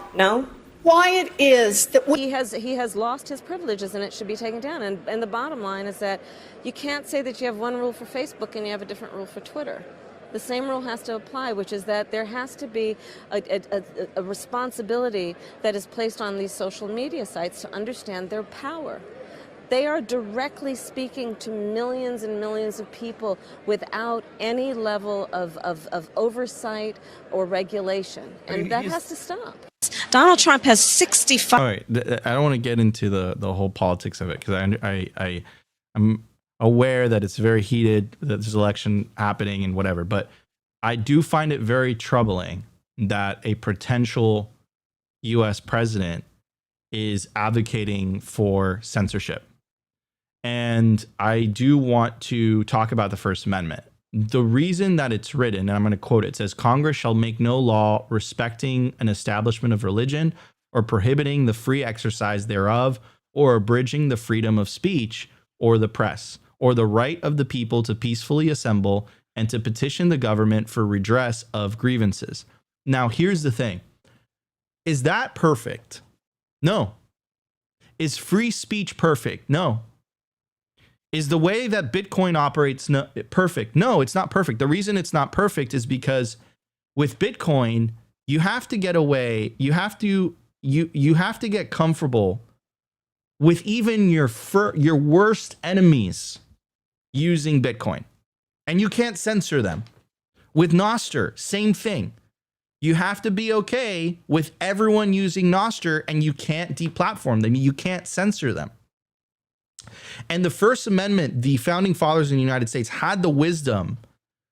why it is that he has lost his privileges and it should be taken down. And the bottom line is that you can't say that you have one rule for Facebook and you have a different rule for Twitter. The same rule has to apply, which is that there has to be a responsibility that is placed on these social media sites to understand their power. They are directly speaking to millions and millions of people without any level of oversight or regulation. And that has to stop. Donald Trump has 65. All right, I don't want to get into the whole politics of it because I'm aware that it's very heated, that there's an election happening and whatever. But I do find it very troubling that a potential U.S. president is advocating for censorship. And I do want to talk about the First Amendment. The reason that it's written, and I'm going to quote it says, Congress shall make no law respecting an establishment of religion or prohibiting the free exercise thereof or abridging the freedom of speech or the press or the right of the people to peacefully assemble and to petition the government for redress of grievances. Now, here's the thing. Is that perfect? No. Is free speech perfect? No. Is the way that Bitcoin operates perfect? No, it's not perfect. The reason it's not perfect is because with Bitcoin, you have to get away. You have to get comfortable with even your worst enemies using Bitcoin, and you can't censor them. With Nostr, same thing. You have to be okay with everyone using Nostr, and you can't deplatform them. You can't censor them. And the First Amendment, the founding fathers in the United States had the wisdom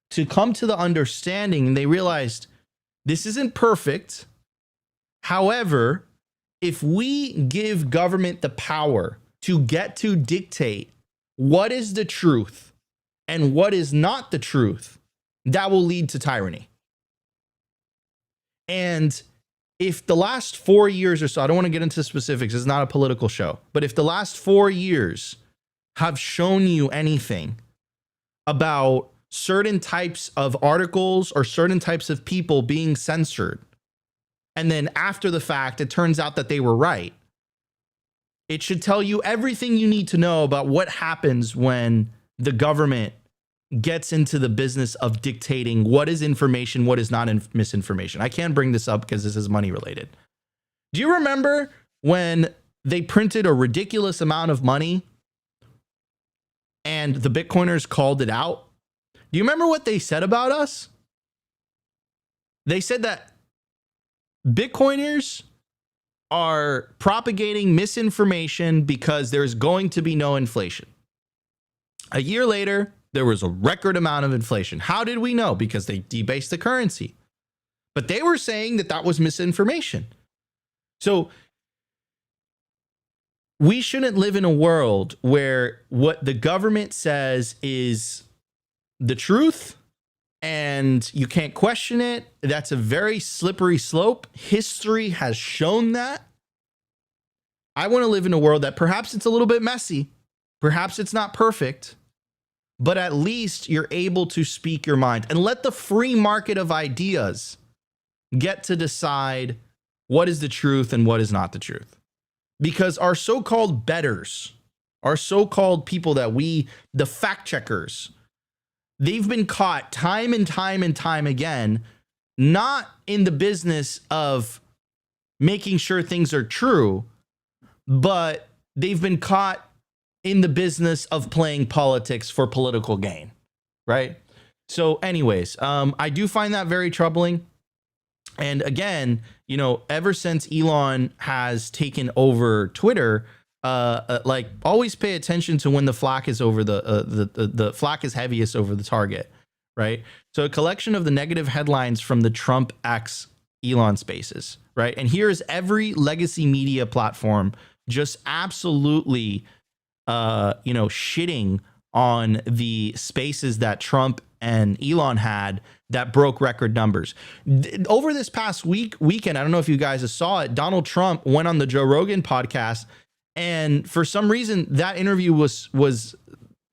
to come to the understanding, and they realized this isn't perfect. However, if we give government the power to get to dictate what is the truth and what is not the truth, that will lead to tyranny. And if the last 4 years or so, I don't want to get into specifics, it's not a political show, but if the last 4 years have shown you anything about certain types of articles or certain types of people being censored, and then after the fact, it turns out that they were right, it should tell you everything you need to know about what happens when the government gets into the business of dictating what is information, what is not misinformation. I can't bring this up because this is money related. Do you remember when they printed a ridiculous amount of money and the Bitcoiners called it out? Do you remember what they said about us? They said that Bitcoiners are propagating misinformation because there's going to be no inflation. A year later, there was a record amount of inflation. How did we know? Because they debased the currency. But they were saying that that was misinformation. So we shouldn't live in a world where what the government says is the truth and you can't question it. That's a very slippery slope. History has shown that. I want to live in a world that perhaps it's a little bit messy. Perhaps it's not perfect. But at least you're able to speak your mind and let the free market of ideas get to decide what is the truth and what is not the truth. Because our so-called betters, our so-called people that the fact checkers, they've been caught time and time and time again, not in the business of making sure things are true, but they've been caught in the business of playing politics for political gain, right? So anyways, I do find that very troubling. And again, you know, ever since Elon has taken over Twitter, like always pay attention to when the flak is over the flak is heaviest over the target, right? So a collection of the negative headlines from the Trump X Elon spaces, right? And here's every legacy media platform just absolutely, you know, shitting on the spaces that Trump and Elon had that broke record numbers. Over this past weekend, I don't know if you guys saw it, Donald Trump went on the Joe Rogan podcast, and for some reason that interview was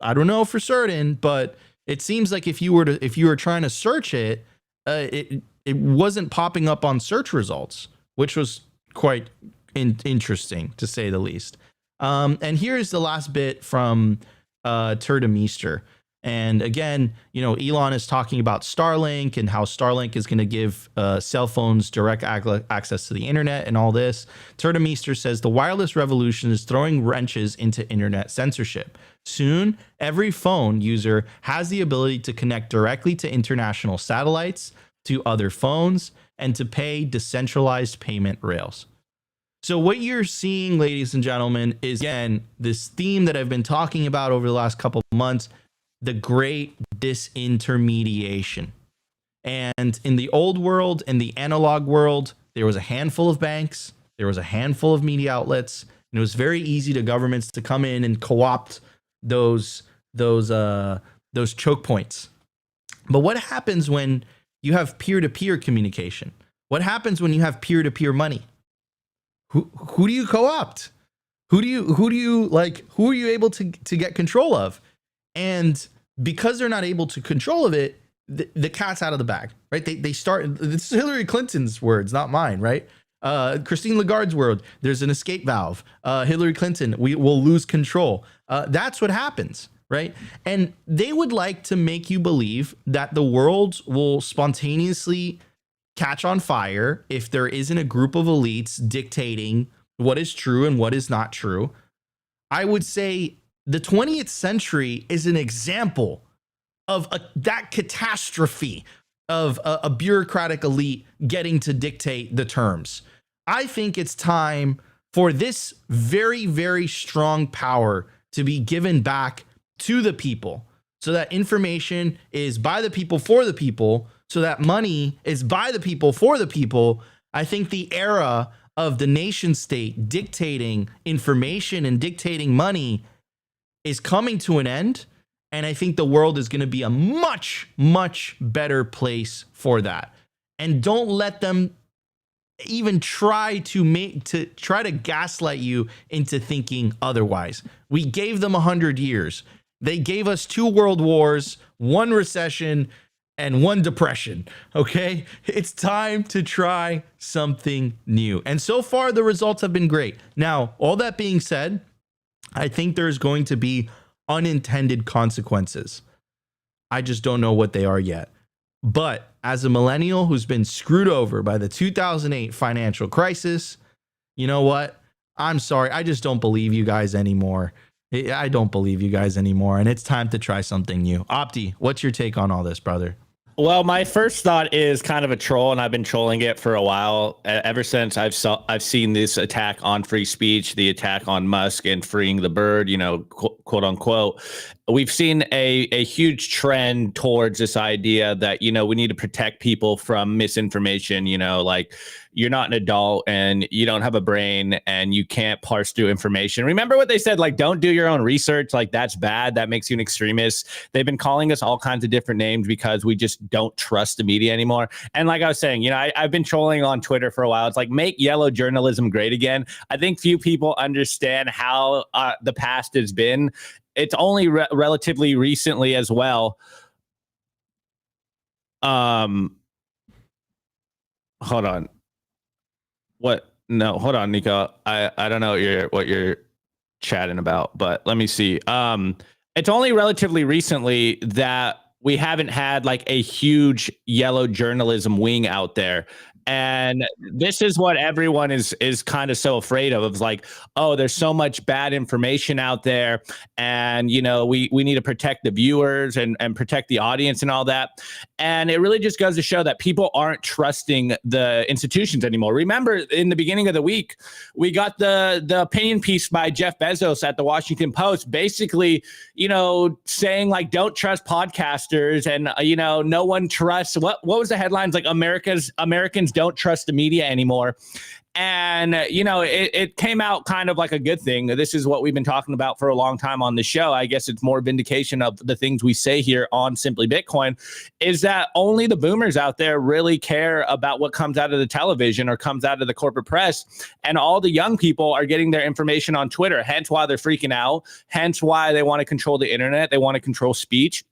I don't know for certain, but it seems like if you were trying to search it, it wasn't popping up on search results, which was quite interesting to say the least. And here's the last bit from Turdemeester. And again, you know, Elon is talking about Starlink and how Starlink is going to give cell phones direct access to the internet and all this. Turdemeester says the wireless revolution is throwing wrenches into internet censorship. Soon, every phone user has the ability to connect directly to international satellites, to other phones, and to pay decentralized payment rails. So what you're seeing, ladies and gentlemen, is again this theme that I've been talking about over the last couple of months, the great disintermediation. And in the old world, in the analog world, there was a handful of banks, there was a handful of media outlets, and it was very easy to governments to come in and co-opt those choke points. But what happens when you have peer-to-peer communication? What happens when you have peer-to-peer money? Who do you co-opt? Who are you able to get control of? And because they're not able to control of it, the cat's out of the bag, right? They start, this is Hillary Clinton's words, not mine, right? Christine Lagarde's word, there's an escape valve. Hillary Clinton, we will lose control. That's what happens, right? And they would like to make you believe that the world will spontaneously catch on fire if there isn't a group of elites dictating what is true and what is not true. I would say the 20th century is an example of that catastrophe of a bureaucratic elite getting to dictate the terms. I think it's time for this very, very strong power to be given back to the people so that information is by the people for the people, so that money is by the people for the people. I think the era of the nation state dictating information and dictating money is coming to an end. And I think the world is going to be a much, much better place for that. And don't let them even try to gaslight you into thinking otherwise. We gave them 100 years. They gave us 2 world wars, 1 recession, and 1 depression. Okay, it's time to try something new. And so far, the results have been great. Now, all that being said, I think there's going to be unintended consequences. I just don't know what they are yet. But as a millennial who's been screwed over by the 2008 financial crisis, you know what? I'm sorry. I just don't believe you guys anymore. I don't believe you guys anymore. And it's time to try something new. Opti, what's your take on all this, brother? Well, my first thought is kind of a troll, and I've been trolling it for a while. Ever since I've seen this attack on free speech, the attack on Musk and freeing the bird, you know, quote unquote. We've seen a huge trend towards this idea that, you know, we need to protect people from misinformation. You know, like, you're not an adult and you don't have a brain and you can't parse through information. Remember what they said, like, don't do your own research. Like, that's bad. That makes you an extremist. They've been calling us all kinds of different names because we just don't trust the media anymore. And like I was saying, you know, I've been trolling on Twitter for a while. It's like, make yellow journalism great again. I think few people understand how the past has been. It's only relatively recently as well. Hold on. What? No, hold on, Nico. I don't know what you're chatting about, but let me see. It's only relatively recently that we haven't had like a huge yellow journalism wing out there. And this is what everyone is kind of so afraid of. It's like, oh, there's so much bad information out there, and we need to protect the viewers and protect the audience and all that. And it really just goes to show that people aren't trusting the institutions anymore. Remember, in the beginning of the week, we got the opinion piece by Jeff Bezos at the Washington Post, basically, saying like, don't trust podcasters, and no one trusts. What was the headlines, like Americans don't trust the media anymore. And, it came out kind of like a good thing. This is what we've been talking about for a long time on the show. I guess it's more vindication of the things we say here on Simply Bitcoin, is that only the boomers out there really care about what comes out of the television or comes out of the corporate press. And all the young people are getting their information on Twitter, hence why they're freaking out, hence why they want to control the internet. They want to control speech,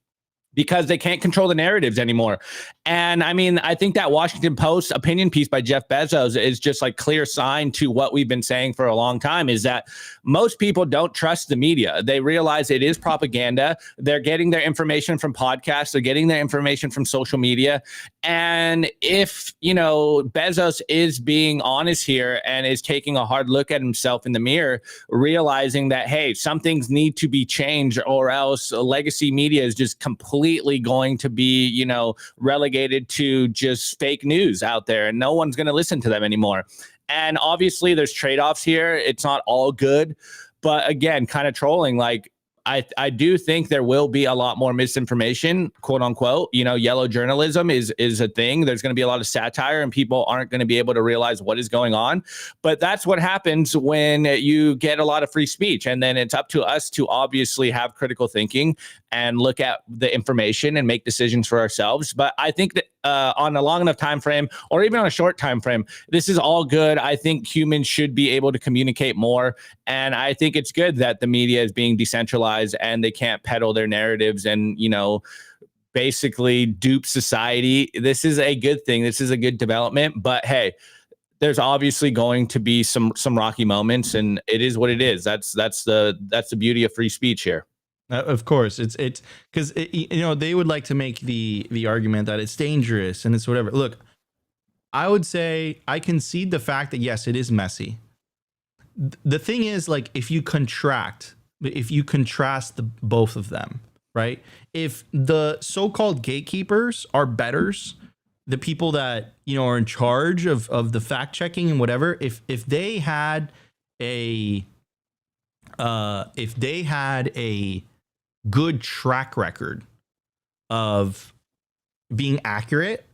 because they can't control the narratives anymore. And I mean, I think that Washington Post opinion piece by Jeff Bezos is just like clear sign to what we've been saying for a long time, is that most people don't trust the media. They realize it is propaganda. They're getting their information from podcasts. They're getting their information from social media. And if, Bezos is being honest here and is taking a hard look at himself in the mirror, realizing that, hey, some things need to be changed, or else legacy media is just completely going to be, relegated to just fake news out there, and no one's going to listen to them anymore. And obviously there's trade-offs here. It's not all good, but again, kind of trolling, like, I do think there will be a lot more misinformation, quote unquote. Yellow journalism is a thing. There's going to be a lot of satire, and people aren't going to be able to realize what is going on. But that's what happens when you get a lot of free speech. And then it's up to us to obviously have critical thinking and look at the information and make decisions for ourselves. But I think that on a long enough time frame, or even on a short time frame, this is all good. I think humans should be able to communicate more. And I think it's good that the media is being decentralized and they can't peddle their narratives and, basically dupe society. This is a good thing. This is a good development. But hey, there's obviously going to be some rocky moments, and it is what it is. That's the beauty of free speech here. Of course, it's because they would like to make the argument that it's dangerous and it's whatever. Look, I would say I concede the fact that yes, it is messy. The thing is, like, if you contrast both of them, right? If the so-called gatekeepers are betters, the people that are in charge of the fact checking and whatever, if they had a good track record of being accurate,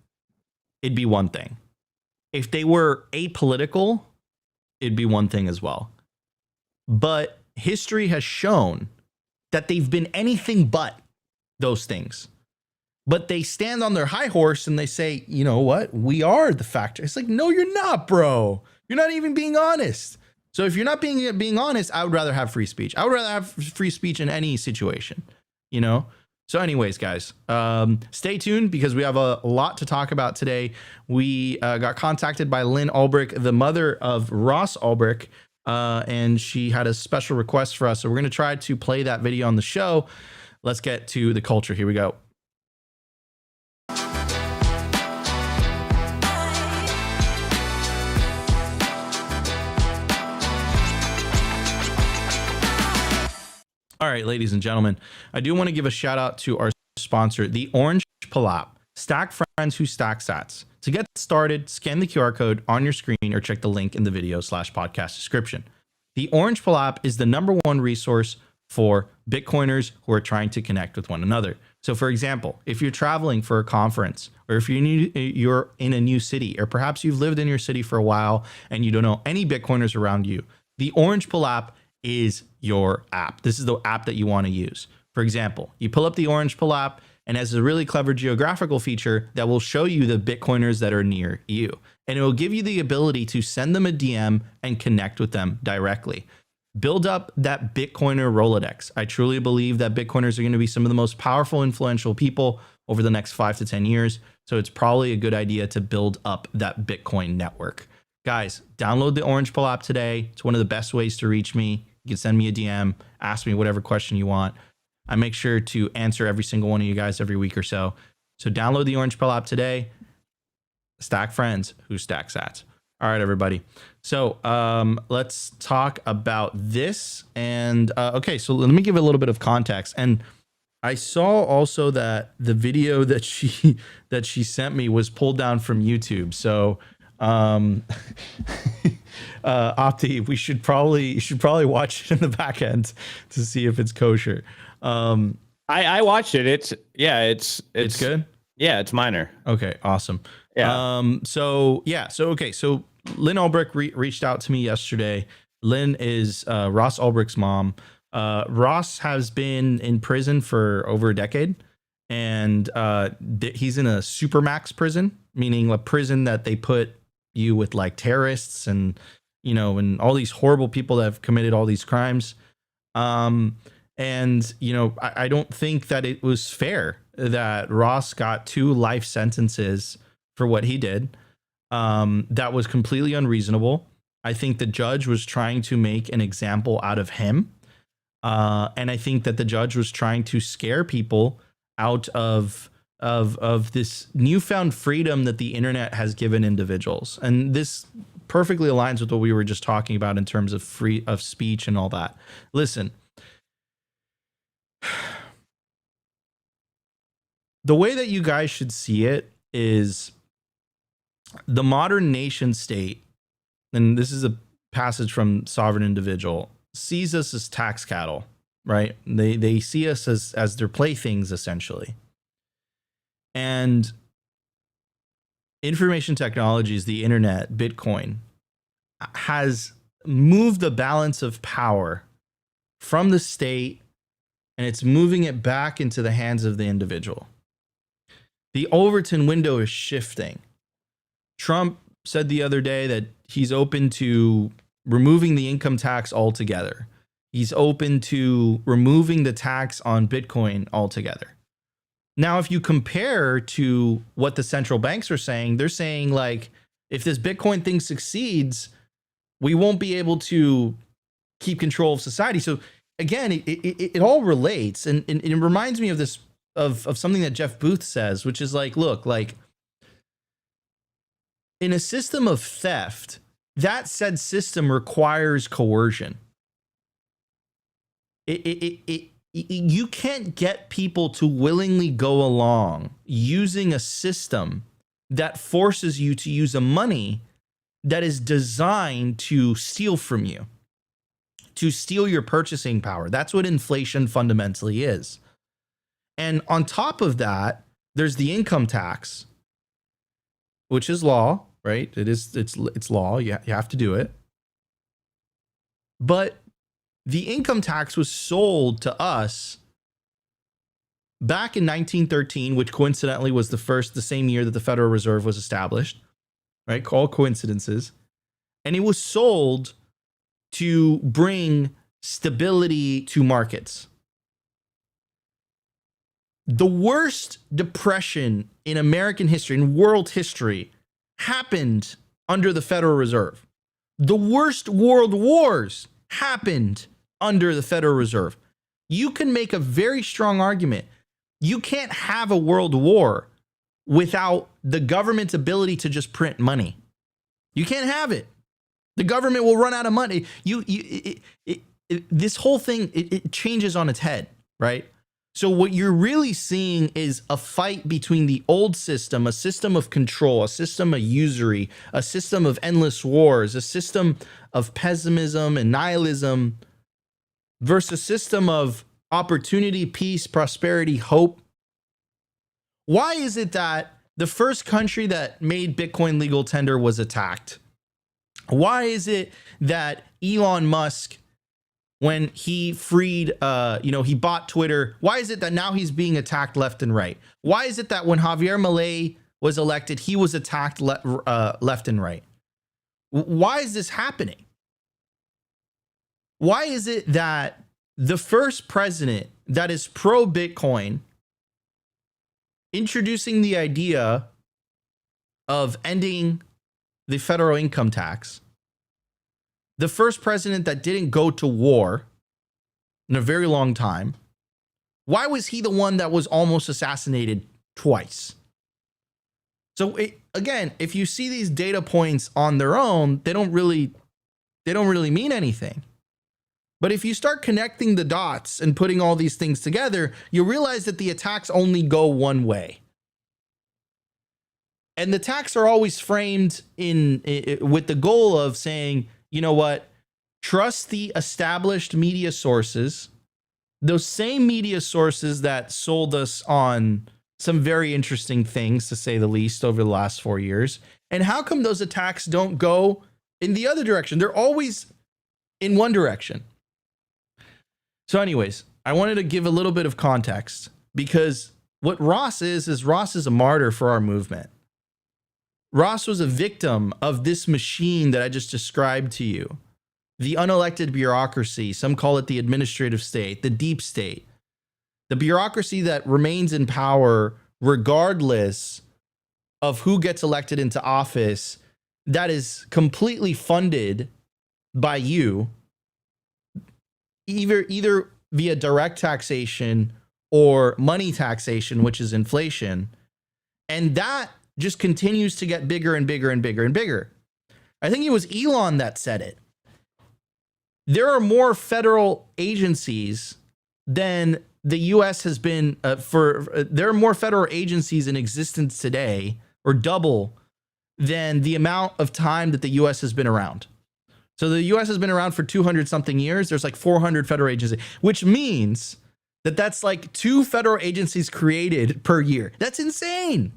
it'd be one thing. If they were apolitical, it'd be one thing as well. But history has shown that they've been anything but those things. But they stand on their high horse and they say, you know what? We are the fact. It's like, no, you're not, bro. You're not even being honest. So if you're not being honest, I would rather have free speech. I would rather have free speech in any situation, So anyways, guys, stay tuned because we have a lot to talk about today. We got contacted by Lyn Ulbricht, the mother of Ross Ulbricht, and she had a special request for us. So we're going to try to play that video on the show. Let's get to the culture. Here we go. All right, ladies and gentlemen, I do want to give a shout out to our sponsor, the Orange Palap. Stack friends who stack sats. To get started, scan the QR code on your screen or check the link in the video/podcast description. The Orange Palap is the #1 resource for Bitcoiners who are trying to connect with one another. So for example, if you're traveling for a conference, or if you're in a new city, or perhaps you've lived in your city for a while and you don't know any Bitcoiners around you, the Orange Palap is your app. This is the app that you want to use. For example, you pull up the Orange Palap and it has a really clever geographical feature that will show you the Bitcoiners that are near you. And it will give you the ability to send them a DM and connect with them directly. Build up that Bitcoiner Rolodex. I truly believe that Bitcoiners are going to be some of the most powerful, influential people over the next 5 to 10 years. So it's probably a good idea to build up that Bitcoin network. Guys, download the Orange Palap today. It's one of the best ways to reach me. You can send me a DM, ask me whatever question you want. I make sure to answer every single one of you guys every week or so. So download the Orange Palap today. Stack friends who stack sats. All right, everybody. So let's talk about this. And okay, so let me give a little bit of context. And I saw also that the video that she sent me was pulled down from YouTube. So Opti, you should probably watch it in the back end to see if it's kosher. I watched it. It's good. Yeah, it's minor. Okay, awesome. Yeah. So Lyn Ulbricht reached out to me yesterday. Lyn is Ross Ulbricht's mom. Ross has been in prison for over a decade, and he's in a supermax prison, meaning a prison that they put you with like terrorists and and all these horrible people that have committed all these crimes. And I don't think that it was fair that Ross got 2 life sentences for what he did. That was completely unreasonable. I think the judge was trying to make an example out of him. And I think that the judge was trying to scare people out of this newfound freedom that the internet has given individuals. And this perfectly aligns with what we were just talking about in terms of free of speech and all that. Listen, the way that you guys should see it is the modern nation state, and this is a passage from Sovereign Individual, sees us as tax cattle, right? They see us as their playthings, essentially. And information technologies, the internet, Bitcoin, has moved the balance of power from the state, and it's moving it back into the hands of the individual. The Overton window is shifting. Trump said the other day that he's open to removing the income tax altogether. He's open to removing the tax on Bitcoin altogether. Now, if you compare to what the central banks are saying, they're saying like, if this Bitcoin thing succeeds, we won't be able to keep control of society. So again, it all relates. And it reminds me of this, of something that Jeff Booth says, which is like, look, like in a system of theft, that said system requires coercion. You can't get people to willingly go along using a system that forces you to use a money that is designed to steal from you, to steal your purchasing power. That's what inflation fundamentally is. And on top of that, there's the income tax, which is law, right? It's law. You have to do it. But the income tax was sold to us back in 1913, which coincidentally was the same year that the Federal Reserve was established, right? All coincidences. And it was sold to bring stability to markets. The worst depression in American history, in world history, happened under the Federal Reserve. The worst world wars happened under the Federal Reserve. You can make a very strong argument. You can't have a world war without the government's ability to just print money. You can't have it. The government will run out of money. This whole thing, it changes on its head, right? So what you're really seeing is a fight between the old system, a system of control, a system of usury, a system of endless wars, a system of pessimism and nihilism, versus a system of opportunity, peace, prosperity, hope. Why is it that the first country that made Bitcoin legal tender was attacked? Why is it that Elon Musk, when he freed, he bought Twitter, why is it that now he's being attacked left and right? Why is it that when Javier Milei was elected, he was attacked left and right? Why is this happening? Why is it that the first president that is pro-Bitcoin, introducing the idea of ending the federal income tax, the first president that didn't go to war in a very long time, why was he the one that was almost assassinated twice? So again, if you see these data points on their own, they don't really mean anything. But if you start connecting the dots and putting all these things together, you realize that the attacks only go one way. And the attacks are always framed with the goal of saying, you know what, trust the established media sources, those same media sources that sold us on some very interesting things, to say the least, over the last 4 years. And how come those attacks don't go in the other direction? They're always in one direction. So anyways, I wanted to give a little bit of context, because what Ross is Ross is a martyr for our movement. Ross was a victim of this machine that I just described to you. The unelected bureaucracy, some call it the administrative state, the deep state. The bureaucracy that remains in power regardless of who gets elected into office, that is completely funded by you, either via direct taxation or money taxation, which is inflation. And that just continues to get bigger and bigger and bigger and bigger. I think it was Elon that said it. There are more federal agencies than the US has been there are more federal agencies in existence today, or double, than the amount of time that the US has been around. So the US has been around for 200 something years. There's like 400 federal agencies, which means that that's like 2 federal agencies created per year. That's insane,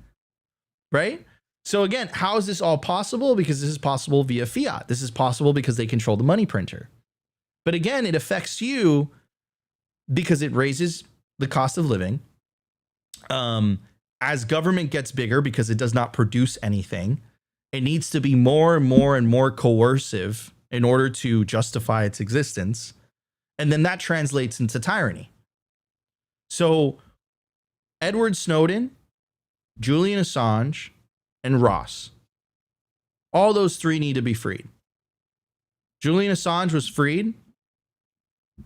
right? So again, how is this all possible? Because this is possible via fiat. This is possible because they control the money printer. But again, it affects you because it raises the cost of living. As government gets bigger, because it does not produce anything, it needs to be more and more and more coercive in order to justify its existence. And then that translates into tyranny. So Edward Snowden, Julian Assange, and Ross, all those 3 need to be freed. Julian Assange was freed.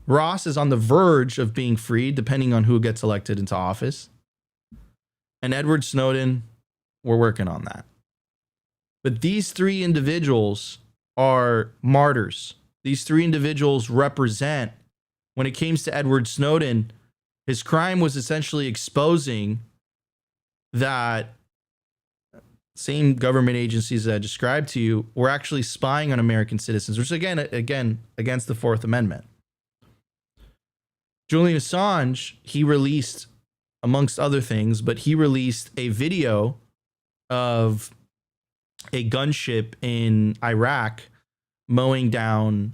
Ross is on the verge of being freed, depending on who gets elected into office. And Edward Snowden, we're working on that. But these 3 individuals are martyrs. These 3 individuals represent, when it came to Edward Snowden, his crime was essentially exposing that same government agencies that I described to you were actually spying on American citizens, which again against the 4th Amendment. Julian Assange, he released, amongst other things, but he released a video of a gunship in Iraq mowing down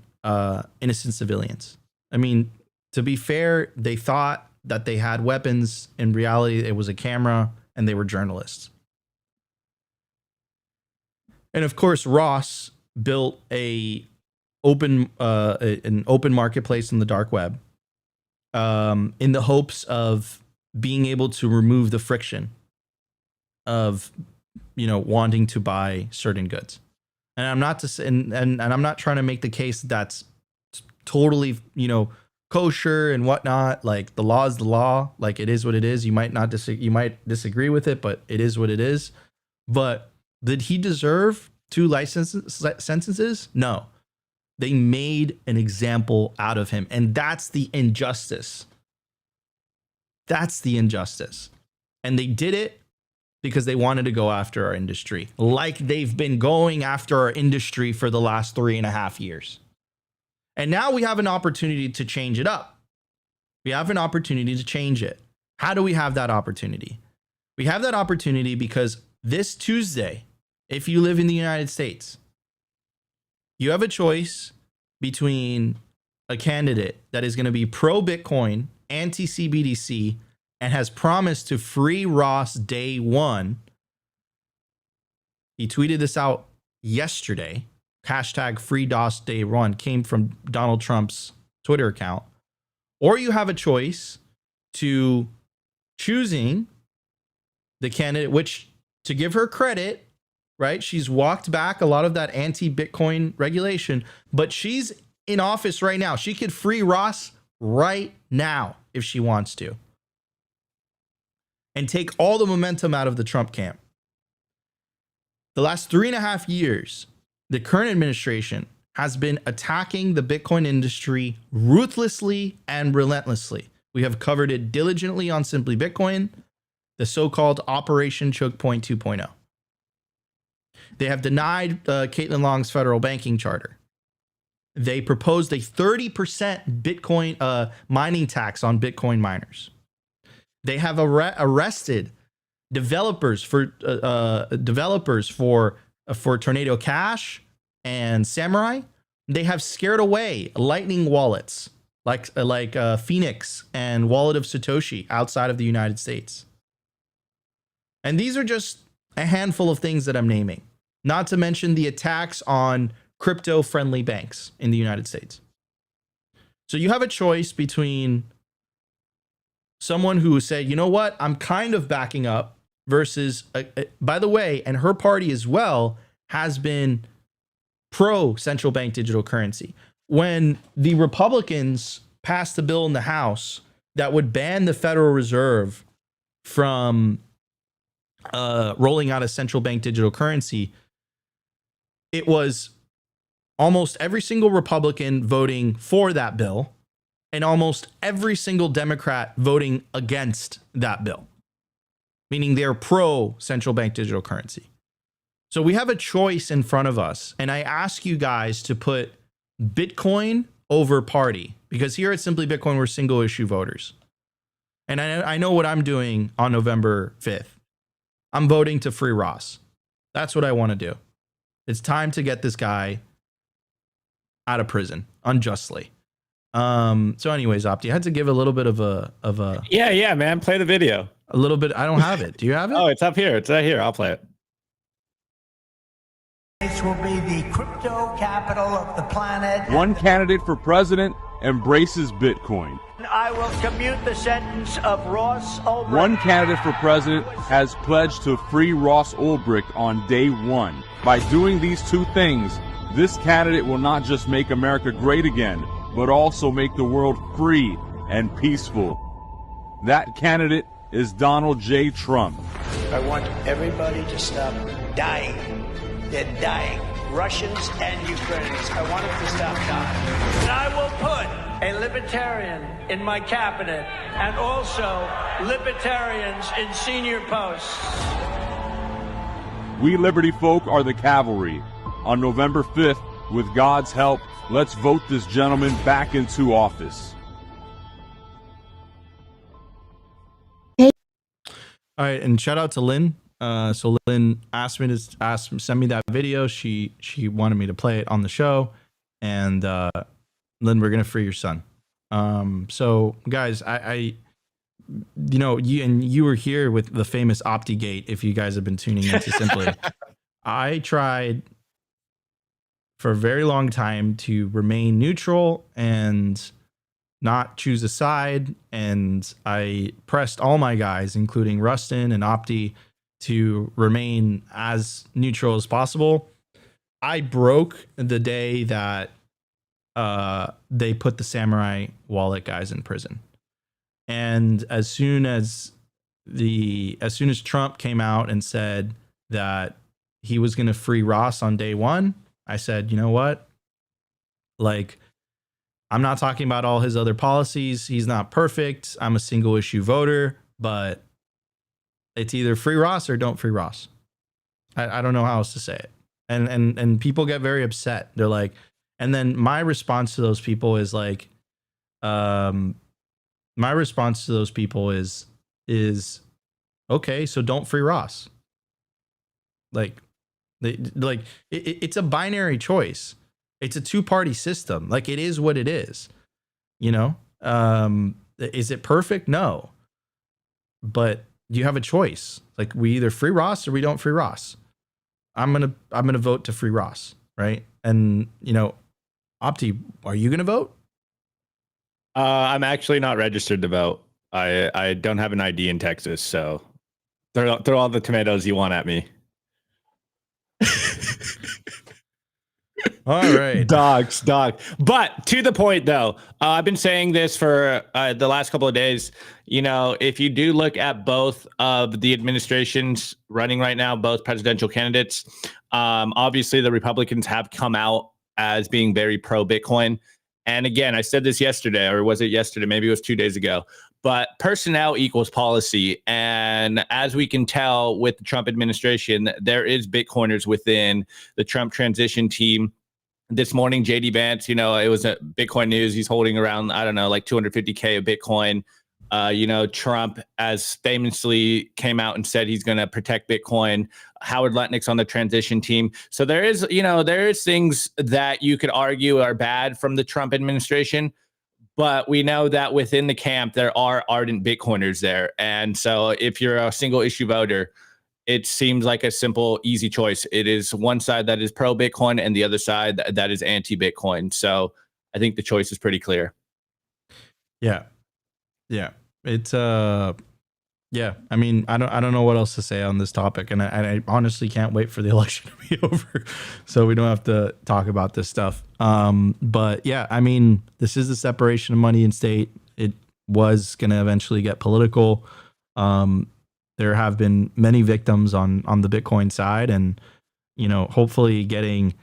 innocent civilians. I mean, to be fair, they thought that they had weapons. In reality, it was a camera, and they were journalists. And of course, Ross built an open marketplace in the dark web, in the hopes of being able to remove the friction of, wanting to buy certain goods. And I'm not and I'm not trying to make the case that's totally, kosher and whatnot. Like, the law is the law. Like, it is what it is. You might disagree with it, but it is what it is. But did he deserve 2 life sentences? No. They made an example out of him. And that's the injustice. That's the injustice. And they did it because they wanted to go after our industry, like they've been going after our industry for the last 3.5 years. And now we have an opportunity to change it up. We have an opportunity to change it. How do we have that opportunity? We have that opportunity because this Tuesday, if you live in the United States, you have a choice between a candidate that is going to be pro-Bitcoin, anti-CBDC, and has promised to free Ross day 1. He tweeted this out yesterday. Hashtag free Ross day 1 came from Donald Trump's Twitter account. Or you have a choice to choosing the candidate, which, to give her credit, right, she's walked back a lot of that anti-Bitcoin regulation, but she's in office right now. She could free Ross right now if she wants to, and take all the momentum out of the Trump camp. The last 3.5 years, the current administration has been attacking the Bitcoin industry ruthlessly and relentlessly. We have covered it diligently on Simply Bitcoin, the so-called Operation Choke Point 2.0. They have denied Caitlin Long's federal banking charter. They proposed a 30% Bitcoin mining tax on Bitcoin miners. They have arrested developers for Tornado Cash and Samurai. They have scared away Lightning wallets like Phoenix and Wallet of Satoshi outside of the United States. And these are just a handful of things that I'm naming, not to mention the attacks on crypto-friendly banks in the United States. So you have a choice between someone who said, you know what, I'm kind of backing up, versus, by the way, and her party as well has been pro central bank digital currency. When the Republicans passed a bill in the House that would ban the Federal Reserve from rolling out a central bank digital currency, it was almost every single Republican voting for that bill and almost every single Democrat voting against that bill, meaning they're pro central bank digital currency. So we have a choice in front of us. And I ask you guys to put Bitcoin over party, because here at Simply Bitcoin, we're single issue voters. And I know what I'm doing on November 5th. I'm voting to free Ross. That's what I want to do. It's time to get this guy out of prison unjustly. So anyways, Opti, I had to give a little bit of a Yeah, man. Play the video. a little bit. I don't have it. Do you have it? Oh, it's up here. It's right here. I'll play it. This will be the crypto capital of the planet. One candidate for president embraces Bitcoin. I will commute the sentence of Ross Ulbricht. One candidate for president has pledged to free Ross Ulbricht on day one. By doing these two things, this candidate will not just make America great again, but also make the world free and peaceful. That candidate is Donald J. Trump. I want everybody to stop dying. They're dying. Russians and Ukrainians. I want them to stop dying. And I will put a libertarian in my cabinet and also libertarians in senior posts. We Liberty folk are the cavalry. On November 5th, with God's help, let's vote this gentleman back into office. All right, and shout out to Lyn. So Lyn asked me to send me that video. She wanted me to play it on the show, and Lyn, we're gonna free your son. So guys, I you know, you were here with the famous OptiGate. If you guys have been tuning into Simply, I tried for a very long time to remain neutral and not choose a side, and I pressed all my guys, including Rustin and Opti, to remain as neutral as possible. I broke the day that they put the Samurai wallet guys in prison. And as soon as Trump came out and said that he was going to free Ross on day one, I said, you know what? Like, I'm not talking about all his other policies. He's not perfect. I'm a single issue voter, but it's either free Ross or don't free Ross. I don't know how else to say it. And people get very upset. They're like, and then my response to those people is like, okay, so don't free Ross. Like, it's a binary choice. It's a two-party system. Like, it is what it is. You know, is it perfect? No, but you have a choice. Like, we either free Ross or we don't free Ross. I'm gonna vote to free Ross, right? And you know, Opti, are you gonna vote? I'm actually not registered to vote. I don't have an ID in Texas, so throw all the tomatoes you want at me. All right. Dogs. But to the point, though, I've been saying this for the last couple of days. If you do look at both of the administrations running right now, both presidential candidates, obviously the Republicans have come out as being very pro-Bitcoin. And again, I said this yesterday, or was it yesterday? Maybe it was 2 days ago. But personnel equals policy. And as we can tell with the Trump administration, there is Bitcoiners within the Trump transition team. This morning, JD Vance, it was a Bitcoin news. He's holding around, I don't know, like 250K of Bitcoin. Trump, as famously came out and said he's going to protect Bitcoin. Howard Lutnick's on the transition team. So there is things that you could argue are bad from the Trump administration. But we know that within the camp, there are ardent Bitcoiners there. And so if you're a single issue voter, it seems like a simple, easy choice. It is one side that is pro-Bitcoin and the other side that is anti-Bitcoin. So I think the choice is pretty clear. Yeah. It's yeah. I mean, I don't know what else to say on this topic, and I honestly can't wait for the election to be over, so we don't have to talk about this stuff. But yeah, I mean, this is the separation of money and state. It was going to eventually get political. There have been many victims on the Bitcoin side, and hopefully getting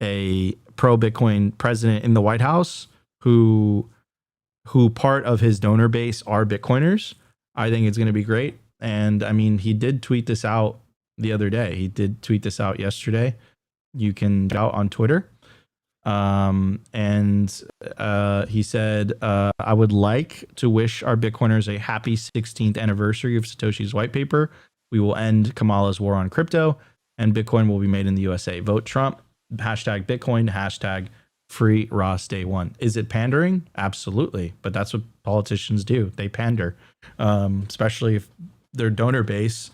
a pro-Bitcoin president in the White House who part of his donor base are Bitcoiners, I think it's going to be great. And I mean, he did tweet this out the other day. He did tweet this out yesterday. You can go out on Twitter. He said, I would like to wish our Bitcoiners a happy 16th anniversary of Satoshi's white paper. We will end Kamala's war on crypto, and Bitcoin will be made in the USA. Vote Trump, hashtag Bitcoin, hashtag free Ross day one. Is it pandering? Absolutely. But that's what politicians do. They pander, especially if their donor base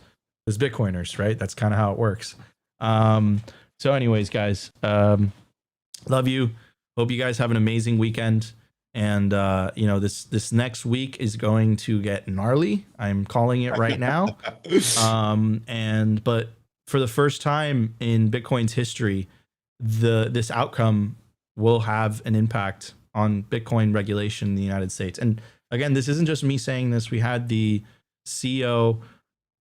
is Bitcoiners, right? That's kind of how it works. So anyways, guys, love you. Hope you guys have an amazing weekend. And, this next week is going to get gnarly. I'm calling it right now. But for the first time in Bitcoin's history, this outcome will have an impact on Bitcoin regulation in the United States. And again, this isn't just me saying this. We had the CEO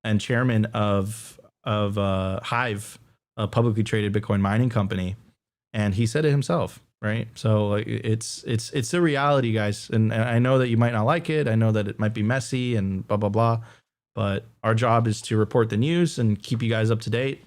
and chairman of Hive, a publicly traded Bitcoin mining company, and he said it himself, right? So it's the reality, guys. And I know that you might not like it. I know that it might be messy and blah, blah, blah. But our job is to report the news and keep you guys up to date.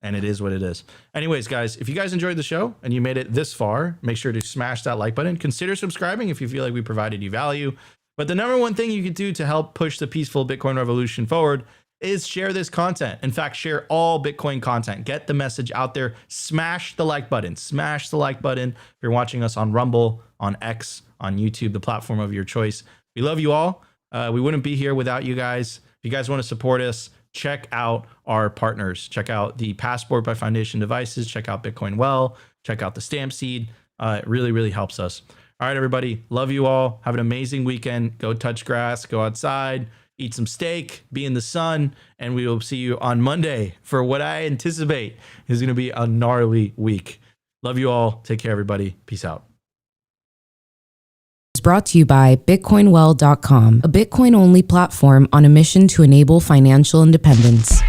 And it is what it is. Anyways, guys, if you guys enjoyed the show and you made it this far, make sure to smash that like button. Consider subscribing if you feel like we provided you value. But the number one thing you can do to help push the peaceful Bitcoin revolution forward is share this content. In fact, share all Bitcoin content. Get the message out there. Smash the like button. Smash the like button. If you're watching us on Rumble, on X, on YouTube, the platform of your choice. We love you all. We wouldn't be here without you guys. If you guys want to support us, check out our partners. Check out the Passport by Foundation Devices. Check out Bitcoin Well. Check out the Stamp Seed. It really, really helps us. All right, everybody. Love you all. Have an amazing weekend. Go touch grass. Go outside. Eat some steak. Be in the sun. And we will see you on Monday for what I anticipate is going to be a gnarly week. Love you all. Take care, everybody. Peace out. Is brought to you by BitcoinWell.com, a Bitcoin-only platform on a mission to enable financial independence.